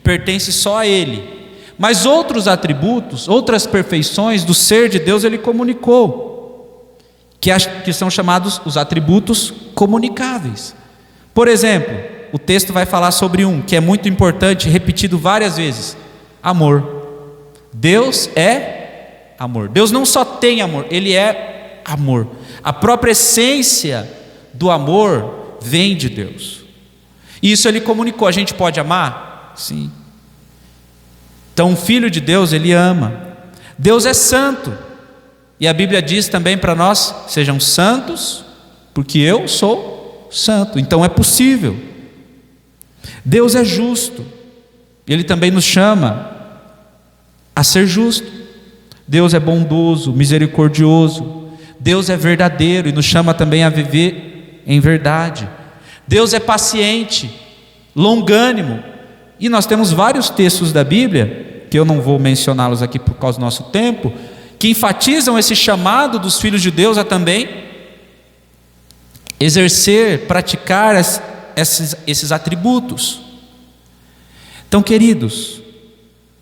pertence só a Ele. Mas outros atributos, outras perfeições do ser de Deus, Ele comunicou, que são chamados os atributos comunicáveis. Por exemplo, o texto vai falar sobre um que é muito importante, repetido várias vezes: amor. Deus é amor. Deus não só tem amor, Ele é amor. A própria essência do amor vem de Deus. E isso Ele comunicou. A gente pode amar? Sim. Então, o Filho de Deus, Ele ama. Deus é santo. E a Bíblia diz também para nós: sejam santos, porque eu sou santo. Então é possível. Deus é justo. Ele também nos chama a ser justo. Deus é bondoso, misericordioso. Deus é verdadeiro e nos chama também a viver em verdade. Deus é paciente, longânimo. E nós temos vários textos da Bíblia, que eu não vou mencioná-los aqui por causa do nosso tempo, que enfatizam esse chamado dos filhos de Deus a também exercer, praticar esses atributos. Então, queridos,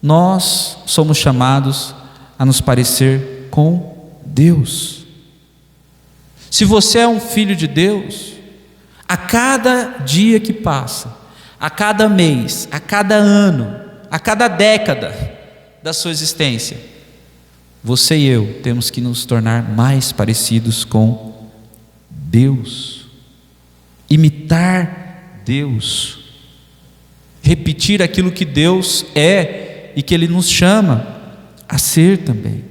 nós somos chamados a nos parecer com Deus. Se você é um filho de Deus, a cada dia que passa, a cada mês, a cada ano, a cada década da sua existência, você e eu temos que nos tornar mais parecidos com Deus, imitar Deus, repetir aquilo que Deus é e que Ele nos chama a ser também.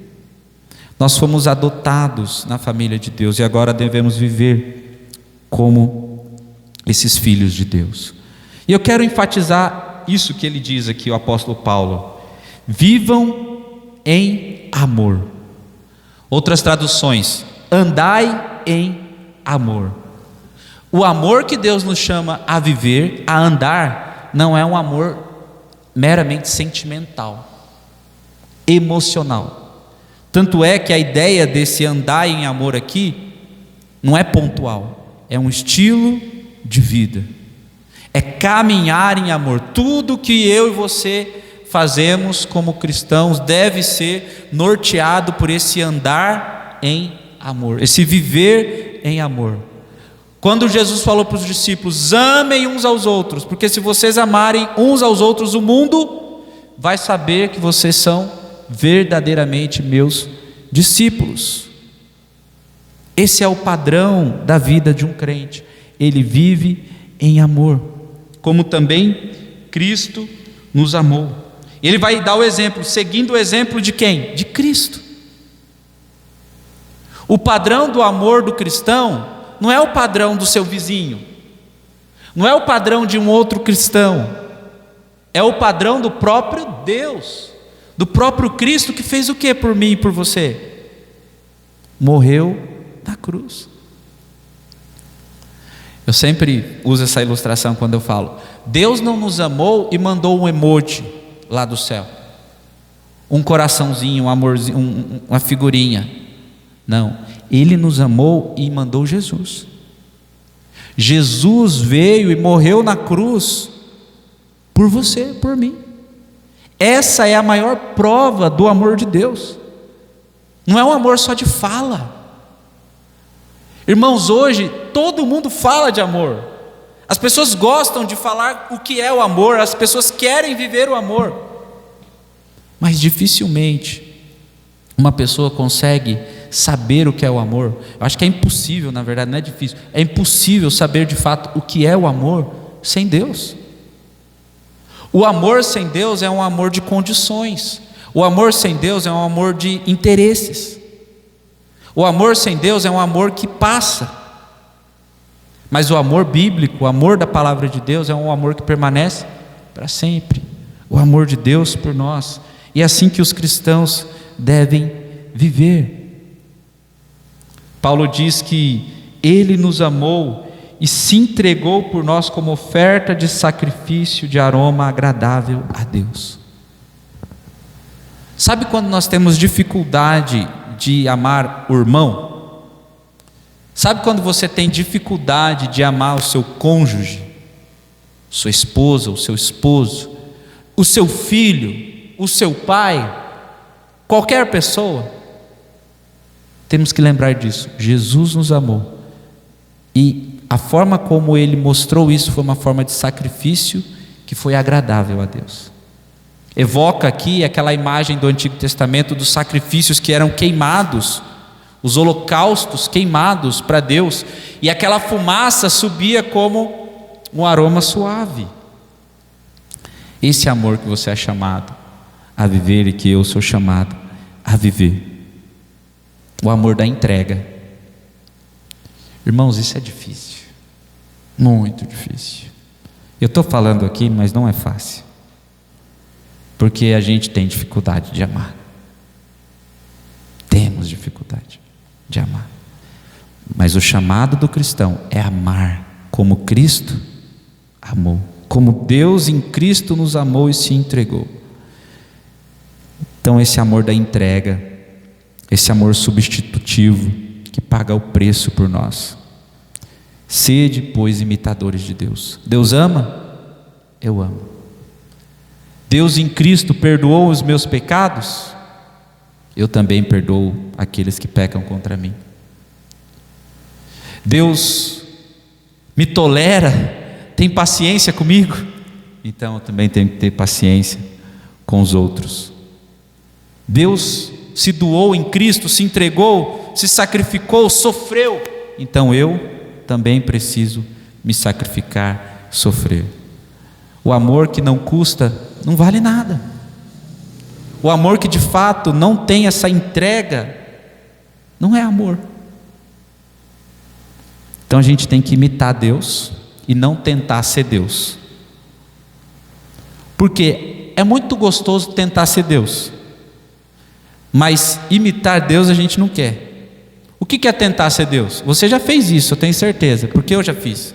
Nós fomos adotados na família de Deus e agora devemos viver como esses filhos de Deus. E eu quero enfatizar isso que ele diz aqui, o apóstolo Paulo: vivam em amor. Outras traduções: andai em amor. O amor que Deus nos chama a viver, a andar, não é um amor meramente sentimental, emocional. Tanto é que a ideia desse andar em amor aqui não é pontual, é um estilo de vida, é caminhar em amor. Tudo que eu e você fazemos como cristãos deve ser norteado por esse andar em amor, esse viver em amor. Quando Jesus falou para os discípulos: amem uns aos outros, porque se vocês amarem uns aos outros, o mundo vai saber que vocês são verdadeiramente meus discípulos. Esse é o padrão da vida de um crente. Ele vive em amor, como também Cristo nos amou. Ele vai dar o exemplo, seguindo o exemplo de quem? De Cristo. O padrão do amor do cristão não é o padrão do seu vizinho, não é o padrão de um outro cristão, é o padrão do próprio Deus, do próprio Cristo, que fez o que por mim e por você? Morreu na cruz. Eu sempre uso essa ilustração quando eu falo: Deus não nos amou e mandou um emoji lá do céu, um coraçãozinho, um amorzinho, uma figurinha. Não, Ele nos amou e mandou Jesus. Jesus veio e morreu na cruz por você, por mim. Essa é a maior prova do amor de Deus. Não é um amor só de fala. Irmãos, hoje todo mundo fala de amor. As pessoas gostam de falar o que é o amor, as pessoas querem viver o amor. Mas dificilmente uma pessoa consegue saber o que é o amor. Eu acho que é impossível, na verdade, não é difícil. É impossível saber de fato o que é o amor sem Deus. O amor sem Deus é um amor de condições. O amor sem Deus é um amor de interesses. O amor sem Deus é um amor que passa. Mas o amor bíblico, o amor da palavra de Deus, é um amor que permanece para sempre. O amor de Deus por nós. E é assim que os cristãos devem viver. Paulo diz que Ele nos amou e se entregou por nós como oferta de sacrifício de aroma agradável a Deus. Sabe quando nós temos dificuldade de amar o irmão? Sabe quando você tem dificuldade de amar o seu cônjuge, sua esposa, o seu esposo, o seu filho, o seu pai, qualquer pessoa? Temos que lembrar disso. Jesus nos amou e a forma como Ele mostrou isso foi uma forma de sacrifício que foi agradável a Deus. Evoca aqui aquela imagem do Antigo Testamento dos sacrifícios que eram queimados, os holocaustos queimados para Deus, e aquela fumaça subia como um aroma suave. Esse amor que você é chamado a viver e que eu sou chamado a viver, o amor da entrega. Irmãos, isso é difícil, muito difícil. Eu estou falando aqui, mas não é fácil, porque a gente tem dificuldade de amar. Temos dificuldade de amar. Mas o chamado do cristão é amar como Cristo amou, como Deus em Cristo nos amou e se entregou. Então esse amor da entrega, esse amor substitutivo que paga o preço por nós. Sede, pois, imitadores de Deus. Deus ama? Eu amo. Deus em Cristo perdoou os meus pecados? Eu também perdoo aqueles que pecam contra mim. Deus me tolera, tem paciência comigo? Então eu também tenho que ter paciência com os outros. Deus se doou em Cristo, se entregou, se sacrificou, sofreu. Então eu também preciso me sacrificar, sofrer. O amor que não custa não vale nada. O amor que de fato não tem essa entrega não é amor. Então a gente tem que imitar Deus e não tentar ser Deus. Porque é muito gostoso tentar ser Deus, mas imitar Deus a gente não quer. O que é tentar ser Deus? Você já fez isso, eu tenho certeza, porque eu já fiz.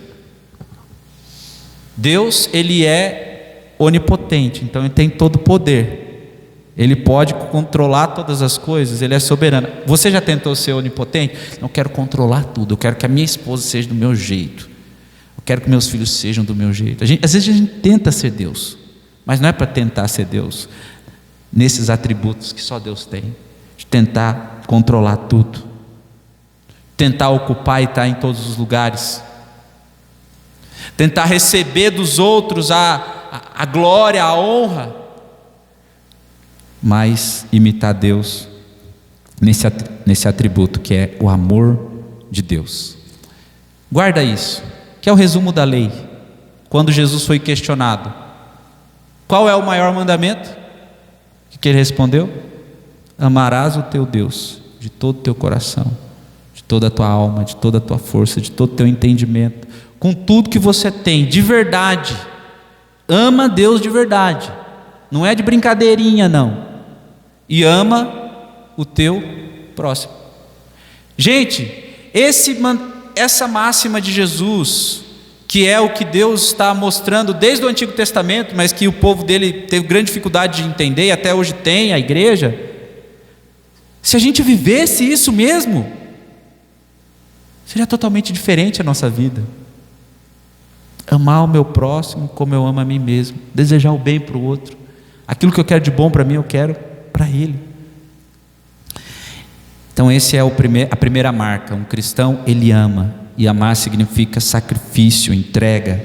Deus, Ele é onipotente, então Ele tem todo o poder. Ele pode controlar todas as coisas, Ele é soberano. Você já tentou ser onipotente? Não quero controlar tudo, eu quero que a minha esposa seja do meu jeito, eu quero que meus filhos sejam do meu jeito. Às vezes a gente tenta ser Deus, mas não é para tentar ser Deus nesses atributos que só Deus tem, de tentar controlar tudo, tentar ocupar e estar em todos os lugares, tentar receber dos outros a glória, a honra, mas imitar Deus nesse atributo que é o amor de Deus. Guarda isso, que é o resumo da lei. Quando Jesus foi questionado, qual é o maior mandamento? O que ele respondeu? Amarás o teu Deus de todo o teu coração, de toda a tua alma, de toda a tua força, de todo o teu entendimento, com tudo que você tem, de verdade. Ama Deus de verdade, não é de brincadeirinha não. E ama o teu próximo. Gente, essa máxima de Jesus, que é o que Deus está mostrando desde o Antigo Testamento, mas que o povo dele teve grande dificuldade de entender, e até hoje tem a igreja. Se a gente vivesse isso mesmo, seria totalmente diferente a nossa vida. Amar o meu próximo como eu amo a mim mesmo, desejar o bem para o outro, aquilo que eu quero de bom para mim, eu quero para ele. Então esse é a primeira marca. Um cristão, ele ama, e amar significa sacrifício, entrega,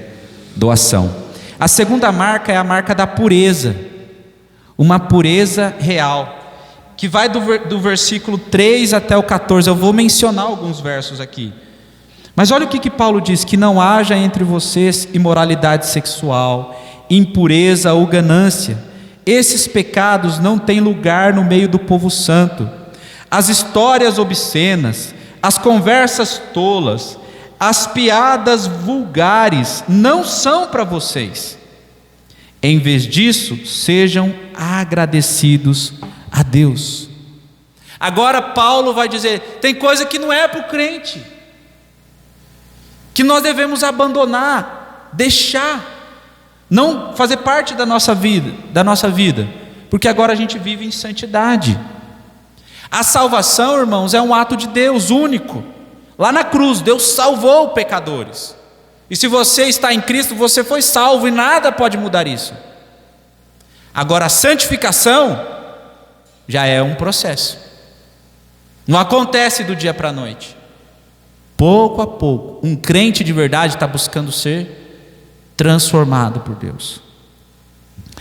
doação. A segunda marca é a marca da pureza, uma pureza real, que vai do versículo 3 até o 14. Eu vou mencionar alguns versos aqui, mas olha o que Paulo diz: que não haja entre vocês imoralidade sexual, impureza ou ganância. Esses pecados não têm lugar no meio do povo santo. As histórias obscenas, as conversas tolas, as piadas vulgares não são para vocês. Em vez disso, sejam agradecidos a Deus. Agora Paulo vai dizer, tem coisa que não é para o crente, que nós devemos abandonar, deixar, não fazer parte da nossa vida, porque agora a gente vive em santidade. A salvação, irmãos, é um ato de Deus único. Lá na cruz, Deus salvou pecadores. E se você está em Cristo, você foi salvo e nada pode mudar isso. Agora a santificação já é um processo. Não acontece do dia para a noite. Pouco a pouco, um crente de verdade está buscando ser transformado por Deus.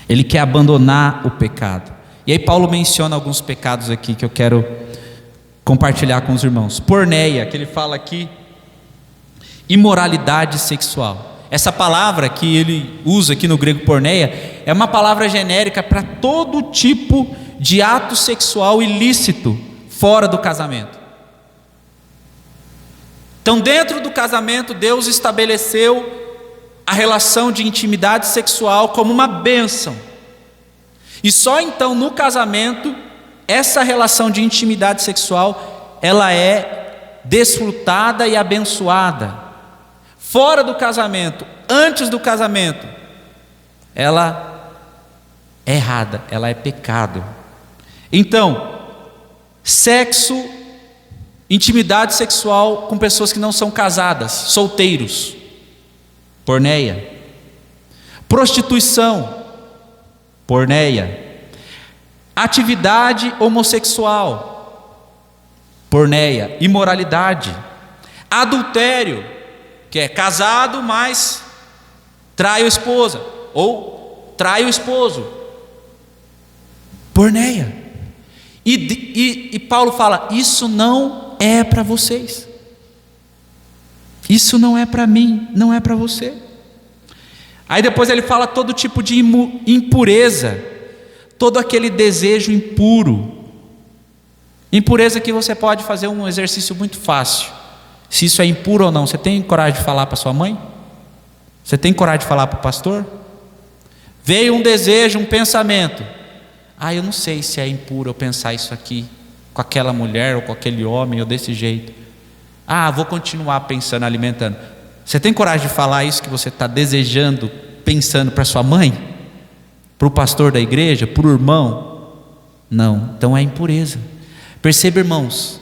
Ele quer abandonar o pecado. E aí Paulo menciona alguns pecados aqui que eu quero compartilhar com os irmãos. Porneia, que ele fala aqui, imoralidade sexual. Essa palavra que ele usa aqui no grego porneia é uma palavra genérica para todo tipo de ato sexual ilícito fora do casamento. Então, dentro do casamento, Deus estabeleceu a relação de intimidade sexual como uma bênção. E só então no casamento, essa relação de intimidade sexual, ela é desfrutada e abençoada. Fora do casamento, antes do casamento, ela é errada, ela é pecado. Então, sexo, intimidade sexual com pessoas que não são casadas, solteiros, porneia. Prostituição, porneia. Atividade homossexual, porneia. Imoralidade. Adultério, que é casado, mas trai a esposa, ou trai o esposo, porneia. E Paulo fala, isso não é para vocês, isso não é para mim, não é para você. Aí depois ele fala todo tipo de impureza, todo aquele desejo impuro. Impureza que você pode fazer um exercício muito fácil. Se isso é impuro ou não, você tem coragem de falar para sua mãe? Você tem coragem de falar para o pastor? Veio um desejo, um pensamento. Eu não sei se é impuro eu pensar isso aqui com aquela mulher ou com aquele homem ou desse jeito. Vou continuar pensando, alimentando. Você tem coragem de falar isso que você está desejando, pensando para sua mãe? Para o pastor da igreja? Para o irmão? Não, então é impureza. Perceba, irmãos,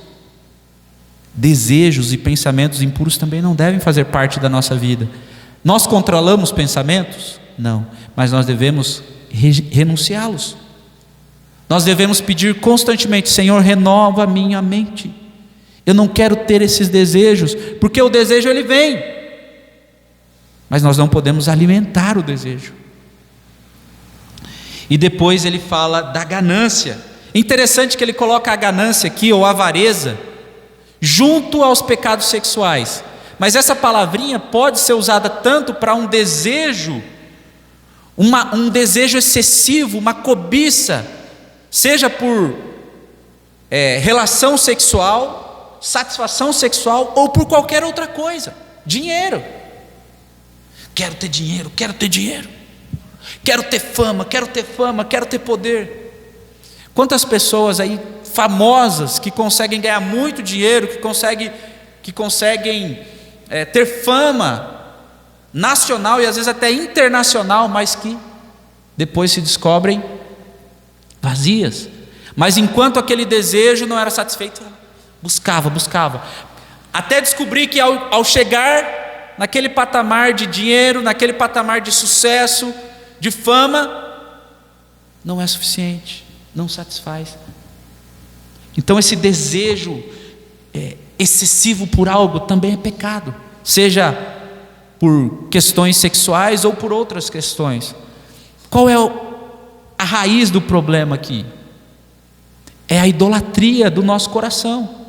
desejos e pensamentos impuros também não devem fazer parte da nossa vida. Nós controlamos pensamentos? Não, mas nós devemos renunciá-los. Nós devemos pedir constantemente, Senhor, renova a minha mente. Eu não quero ter esses desejos, porque o desejo ele vem, mas nós não podemos alimentar o desejo. E depois ele fala da ganância. Interessante que ele coloca a ganância aqui, ou a avareza, junto aos pecados sexuais. Mas essa palavrinha pode ser usada tanto para um desejo, um desejo excessivo, uma cobiça, seja por relação sexual, satisfação sexual, ou por qualquer outra coisa. Dinheiro. Quero ter dinheiro, quero ter dinheiro. Quero ter fama, quero ter fama, quero ter poder. Quantas pessoas aí famosas que conseguem ganhar muito dinheiro, que conseguem ter fama nacional e às vezes até internacional, mas que depois se descobrem vazias. Mas enquanto aquele desejo não era satisfeito, buscava, até descobrir que ao chegar naquele patamar de dinheiro, naquele patamar de sucesso, de fama, não é suficiente, não satisfaz. Então esse desejo excessivo por algo também é pecado, seja por questões sexuais ou por outras questões. Qual é a raiz do problema aqui? É a idolatria do nosso coração.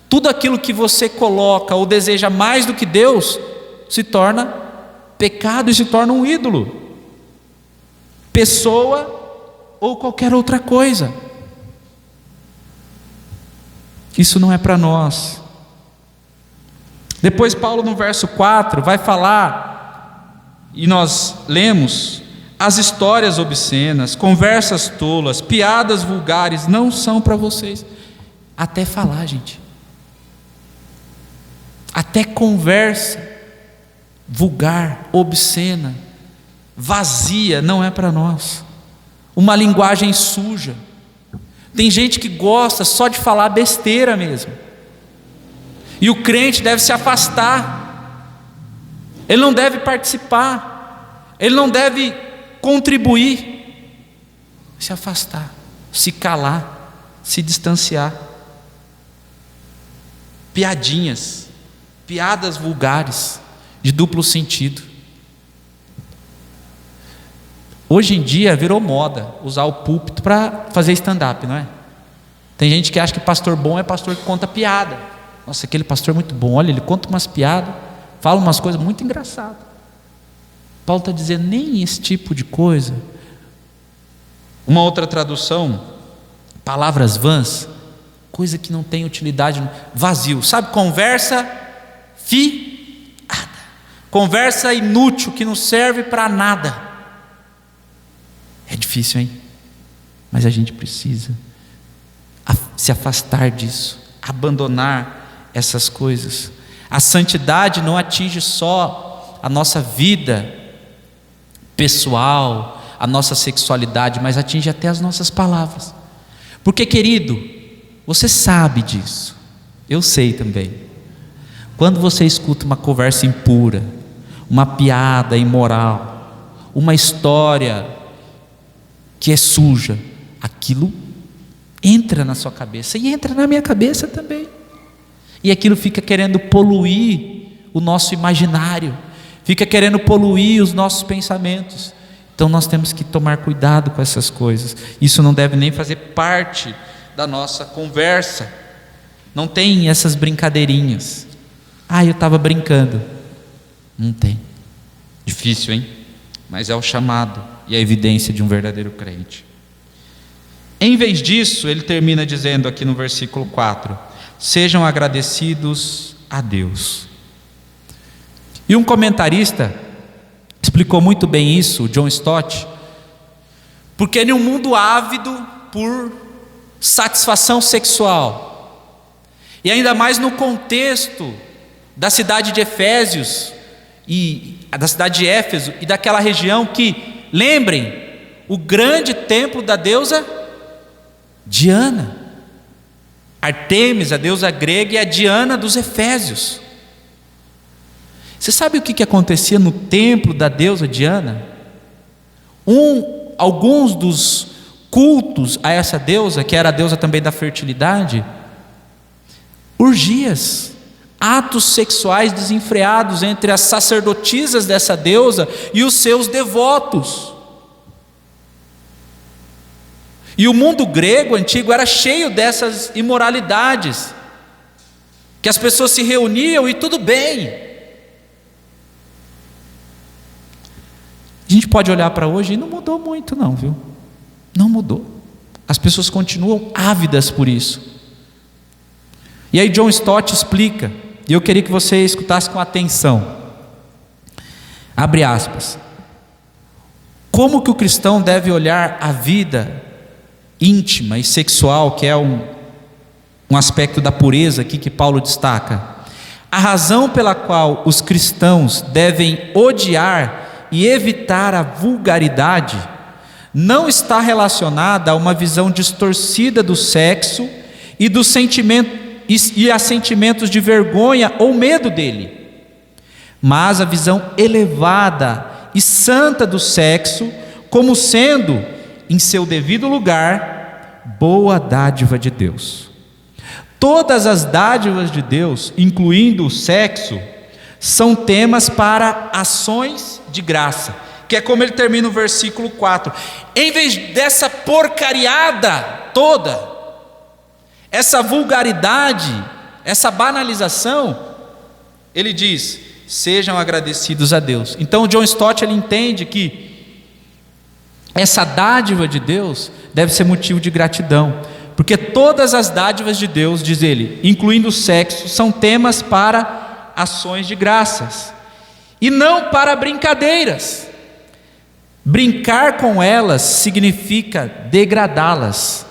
Tudo aquilo que você coloca ou deseja mais do que Deus se torna pecado e se torna um ídolo, pessoa ou qualquer outra coisa. Isso não é para nós. Depois Paulo no verso 4 vai falar, e nós lemos, as histórias obscenas, conversas tolas, piadas vulgares não são para vocês. Até falar, gente. Até conversa vulgar, obscena, vazia, não é para nós. Uma linguagem suja. Tem gente que gosta só de falar besteira mesmo. E o crente deve se afastar. Ele não deve participar. Ele não deve contribuir. Se afastar, se calar, se distanciar. Piadinhas, piadas vulgares, de duplo sentido. Hoje em dia virou moda usar o púlpito para fazer stand-up, não é? Tem gente que acha que pastor bom é pastor que conta piada. Nossa, aquele pastor é muito bom, olha, ele conta umas piadas, fala umas coisas muito engraçadas. Paulo está dizendo, nem esse tipo de coisa. Uma outra tradução, palavras vãs, coisa que não tem utilidade, vazio. Sabe, conversa fiada, conversa inútil que não serve para nada. É difícil, hein? Mas a gente precisa se afastar disso, abandonar essas coisas. A santidade não atinge só a nossa vida pessoal, a nossa sexualidade, mas atinge até as nossas palavras. Porque, querido, você sabe disso, eu sei também. Quando você escuta uma conversa impura, uma piada imoral, uma história que é suja, aquilo entra na sua cabeça e entra na minha cabeça também. E aquilo fica querendo poluir o nosso imaginário, fica querendo poluir os nossos pensamentos. Então nós temos que tomar cuidado com essas coisas. Isso não deve nem fazer parte da nossa conversa. Não tem essas brincadeirinhas. Eu estava brincando. Não tem. Difícil, hein? Mas é o chamado e a evidência de um verdadeiro crente. Em vez disso, ele termina dizendo aqui no versículo 4: sejam agradecidos a Deus. E um comentarista explicou muito bem isso, John Stott, porque em um mundo ávido por satisfação sexual, e ainda mais no contexto da cidade de Efésios e da cidade de Éfeso e daquela região que, lembrem, o grande templo da deusa Diana, Artemis, a deusa grega, e a Diana dos Efésios. Você sabe o que acontecia no templo da deusa Diana? Alguns dos cultos a essa deusa, que era a deusa também da fertilidade, orgias, atos sexuais desenfreados entre as sacerdotisas dessa deusa e os seus devotos. E o mundo grego antigo era cheio dessas imoralidades, que as pessoas se reuniam e tudo bem. A gente pode olhar para hoje e não mudou muito não, viu? Não mudou. As pessoas continuam ávidas por isso. E aí John Stott explica, e eu queria que você escutasse com atenção. Abre aspas. Como que o cristão deve olhar a vida íntima e sexual, que é um aspecto da pureza aqui que Paulo destaca? A razão pela qual os cristãos devem odiar e evitar a vulgaridade não está relacionada a uma visão distorcida do sexo e do sentimento e a sentimentos de vergonha ou medo dele, mas a visão elevada e santa do sexo como sendo, em seu devido lugar, boa dádiva de Deus. Todas as dádivas de Deus, incluindo o sexo, são temas para ações de graça, que é como ele termina o versículo 4. Em vez dessa porcariada toda, essa vulgaridade, essa banalização, ele diz: sejam agradecidos a Deus. Então John Stott ele entende que essa dádiva de Deus deve ser motivo de gratidão, porque todas as dádivas de Deus, diz ele, incluindo o sexo, são temas para ações de graças e não para brincadeiras. Brincar com elas significa degradá-las.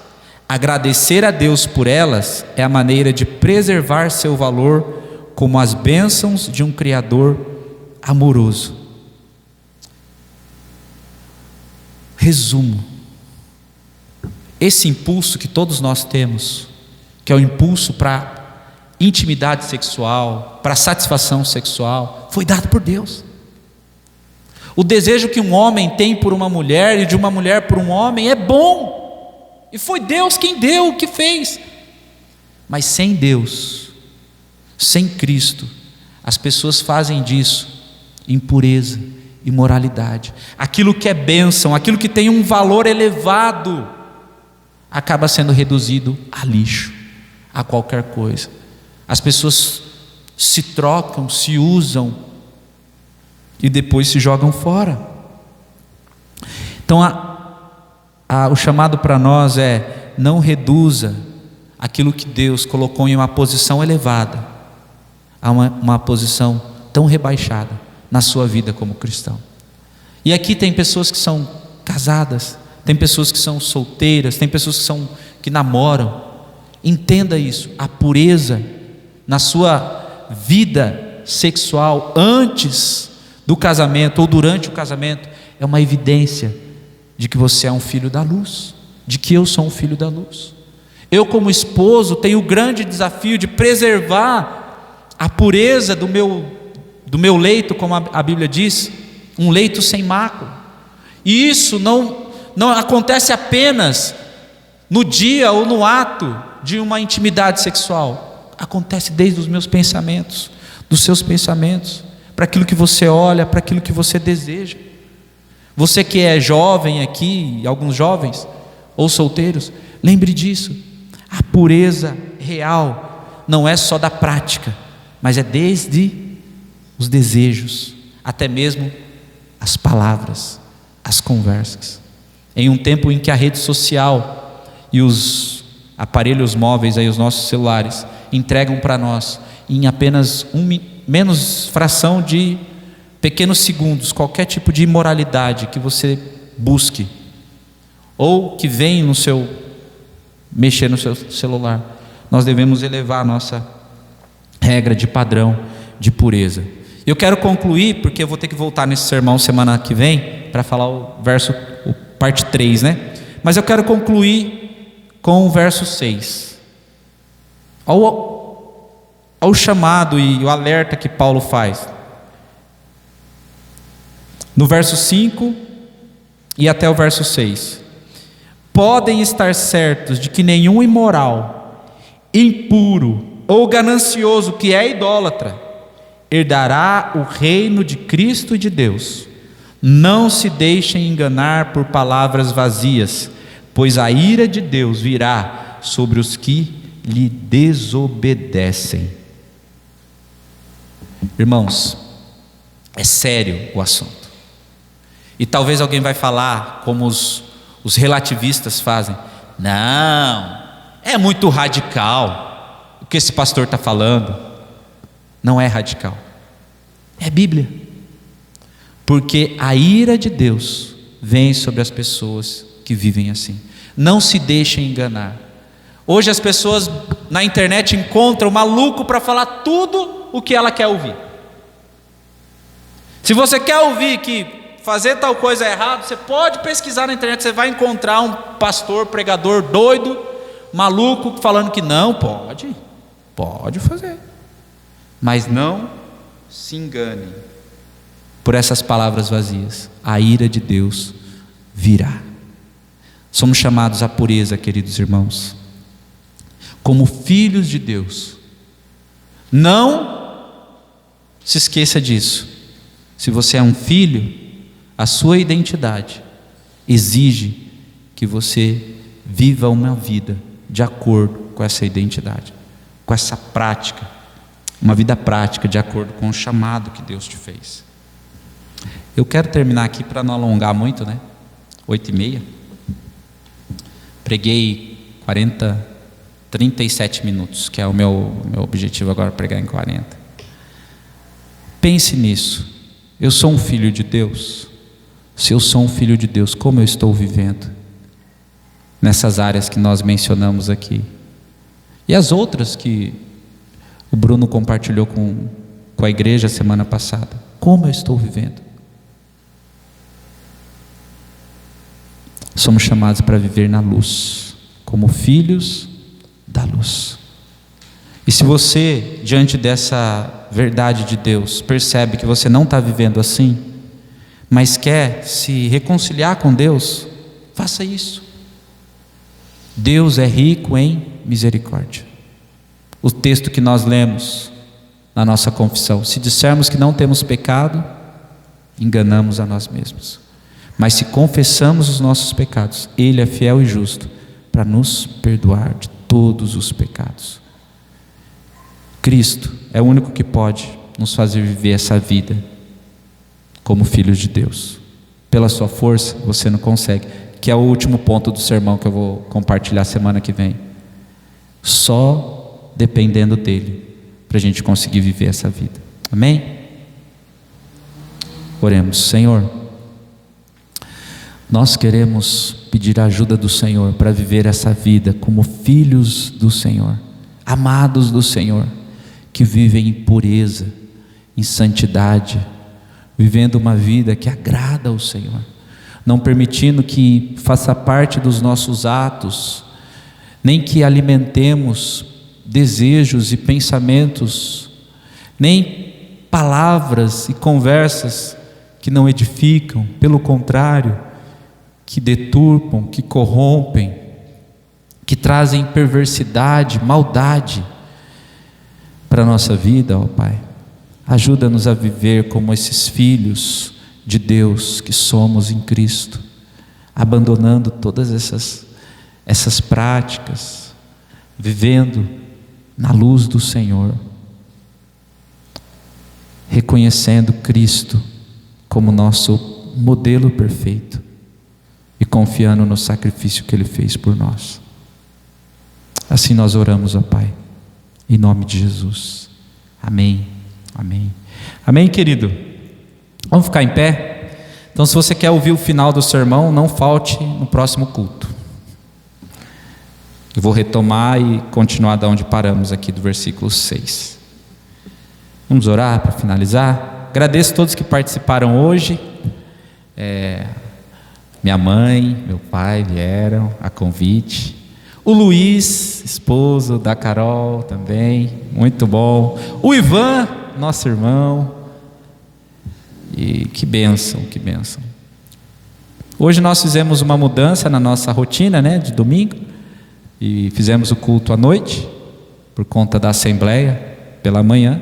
Agradecer a Deus por elas é a maneira de preservar seu valor como as bênçãos de um Criador amoroso. Resumo: esse impulso que todos nós temos, que é o impulso para intimidade sexual, para satisfação sexual, foi dado por Deus. O desejo que um homem tem por uma mulher e de uma mulher por um homem é bom, e foi Deus quem deu, que fez. Mas sem Deus, sem Cristo, as pessoas fazem disso impureza, imoralidade. Aquilo que é bênção, aquilo que tem um valor elevado, acaba sendo reduzido a lixo, a qualquer coisa. As pessoas se trocam, se usam e depois se jogam fora. Então o chamado para nós é: não reduza aquilo que Deus colocou em uma posição elevada a uma posição tão rebaixada na sua vida como cristão. E aqui tem pessoas que são casadas, tem pessoas que são solteiras, tem pessoas que namoram. Entenda isso: a pureza na sua vida sexual antes do casamento ou durante o casamento é uma evidência de que você é um filho da luz, de que eu sou um filho da luz. Eu, como esposo, tenho o grande desafio de preservar a pureza do meu leito, como a Bíblia diz, um leito sem mácula. E isso não acontece apenas no dia ou no ato de uma intimidade sexual. Acontece desde os meus pensamentos, dos seus pensamentos, para aquilo que você olha, para aquilo que você deseja. Você que é jovem aqui, alguns jovens ou solteiros, lembre disso: a pureza real não é só da prática, mas é desde os desejos, até mesmo as palavras, as conversas. Em um tempo em que a rede social e os aparelhos móveis, aí, os nossos celulares, entregam para nós em apenas menos fração de pequenos segundos qualquer tipo de imoralidade que você busque ou que vem mexer no seu celular, nós devemos elevar a nossa regra de padrão de pureza. Eu quero concluir, porque eu vou ter que voltar nesse sermão semana que vem para falar o parte 3, né? Mas eu quero concluir com o verso 6. Ao chamado e o alerta que Paulo faz no verso 5 e até o verso 6: podem estar certos de que nenhum imoral, impuro ou ganancioso que é idólatra herdará o reino de Cristo e de Deus. Não se deixem enganar por palavras vazias, pois a ira de Deus virá sobre os que lhe desobedecem. Irmãos, é sério o assunto. E talvez alguém vai falar, como os relativistas fazem: não, é muito radical o que esse pastor está falando. Não é radical, é Bíblia. Porque a ira de Deus vem sobre as pessoas que vivem assim. Não se deixem enganar. Hoje as pessoas na internet encontram maluco para falar tudo o que ela quer ouvir. Se você quer ouvir que fazer tal coisa é errado, você pode pesquisar na internet, você vai encontrar um pastor, pregador doido, maluco, falando que não, pode fazer. Mas não se engane por essas palavras vazias. A ira de Deus virá. Somos chamados à pureza, queridos irmãos, como filhos de Deus. Não se esqueça disso. Se você é um filho, a sua identidade exige que você viva uma vida de acordo com essa identidade, com essa prática, uma vida prática de acordo com o chamado que Deus te fez. Eu quero terminar aqui para não alongar muito, né? 8h30. Preguei 37 minutos, que é o meu objetivo agora, pregar em 40. Pense nisso. Eu sou um filho de Deus. Se eu sou um filho de Deus, como eu estou vivendo nessas áreas que nós mencionamos aqui? E as outras que o Bruno compartilhou com a igreja semana passada. Como eu estou vivendo? Somos chamados para viver na luz, como filhos da luz. E se você, diante dessa verdade de Deus, percebe que você não está vivendo assim, mas quer se reconciliar com Deus, faça isso. Deus é rico em misericórdia. O texto que nós lemos na nossa confissão: se dissermos que não temos pecado, enganamos a nós mesmos. Mas se confessamos os nossos pecados, Ele é fiel e justo para nos perdoar de todos os pecados. Cristo é o único que pode nos fazer viver essa vida como filhos de Deus. Pela sua força você não consegue, que é o último ponto do sermão que eu vou compartilhar semana que vem. Só dependendo dele para a gente conseguir viver essa vida. Amém? Oremos. Senhor, nós queremos pedir a ajuda do Senhor para viver essa vida como filhos do Senhor, amados do Senhor, que vivem em pureza, em santidade, vivendo uma vida que agrada ao Senhor, não permitindo que faça parte dos nossos atos, nem que alimentemos desejos e pensamentos, nem palavras e conversas que não edificam, pelo contrário, que deturpam, que corrompem, que trazem perversidade, maldade para a nossa vida, ó Pai. Ajuda-nos a viver como esses filhos de Deus que somos em Cristo, abandonando todas essas práticas, vivendo na luz do Senhor, reconhecendo Cristo como nosso modelo perfeito e confiando no sacrifício que Ele fez por nós. Assim nós oramos, ó Pai, em nome de Jesus. Amém, amém, amém, querido. Vamos ficar em pé? Então, se você quer ouvir o final do sermão, não falte no próximo culto. Eu vou retomar e continuar da onde paramos aqui, do versículo 6. Vamos orar para finalizar. Agradeço a todos que participaram hoje. Minha mãe, meu pai vieram a convite. O Luiz, esposo da Carol também, muito bom. O Ivan, nosso irmão. E que bênção, que bênção. Hoje nós fizemos uma mudança na nossa rotina, de domingo. E fizemos o culto à noite, por conta da assembleia, pela manhã.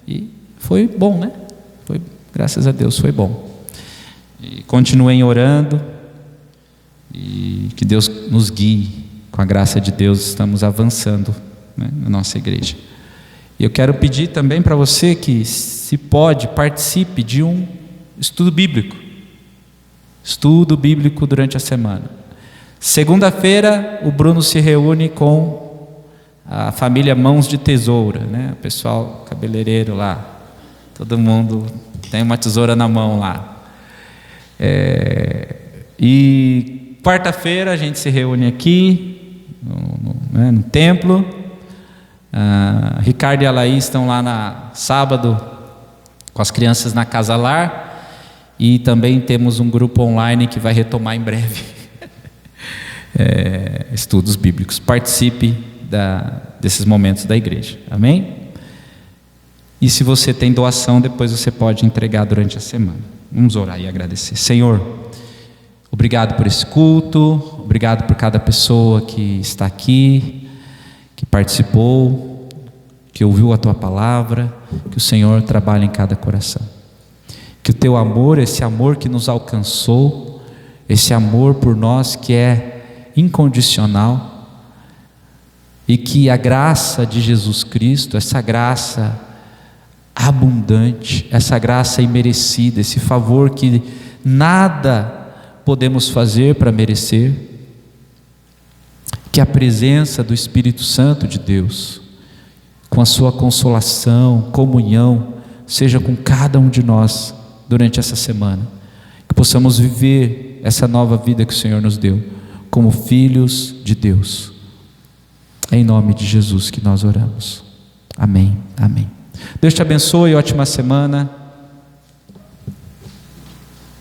E foi bom, Foi, graças a Deus, foi bom. E continuem orando. E que Deus nos guie. Com a graça de Deus estamos avançando na nossa igreja. E eu quero pedir também para você que, se pode, participe de um estudo bíblico. Estudo bíblico durante a semana. Segunda-feira o Bruno se reúne com a família Mãos de Tesoura, o pessoal cabeleireiro lá. Todo mundo tem uma tesoura na mão lá. E quarta-feira a gente se reúne aqui no templo. Ricardo e a Laís estão lá na sábado com as crianças na Casa Lar, e também temos um grupo online que vai retomar em breve estudos bíblicos. Participe desses momentos da igreja, amém? E se você tem doação, depois você pode entregar durante a semana. Vamos orar e agradecer. Senhor, obrigado por esse culto, obrigado por cada pessoa que está aqui, que participou, que ouviu a Tua palavra. Que o Senhor trabalhe em cada coração. Que o Teu amor, esse amor que nos alcançou, esse amor por nós que é incondicional, e que a graça de Jesus Cristo, essa graça abundante, essa graça imerecida, esse favor que nada podemos fazer para merecer, que a presença do Espírito Santo de Deus, com a sua consolação, comunhão, seja com cada um de nós durante essa semana. que possamos viver essa nova vida que o Senhor nos deu, como filhos de Deus. É em nome de Jesus que nós oramos. Amém, amém. Deus te abençoe, ótima semana.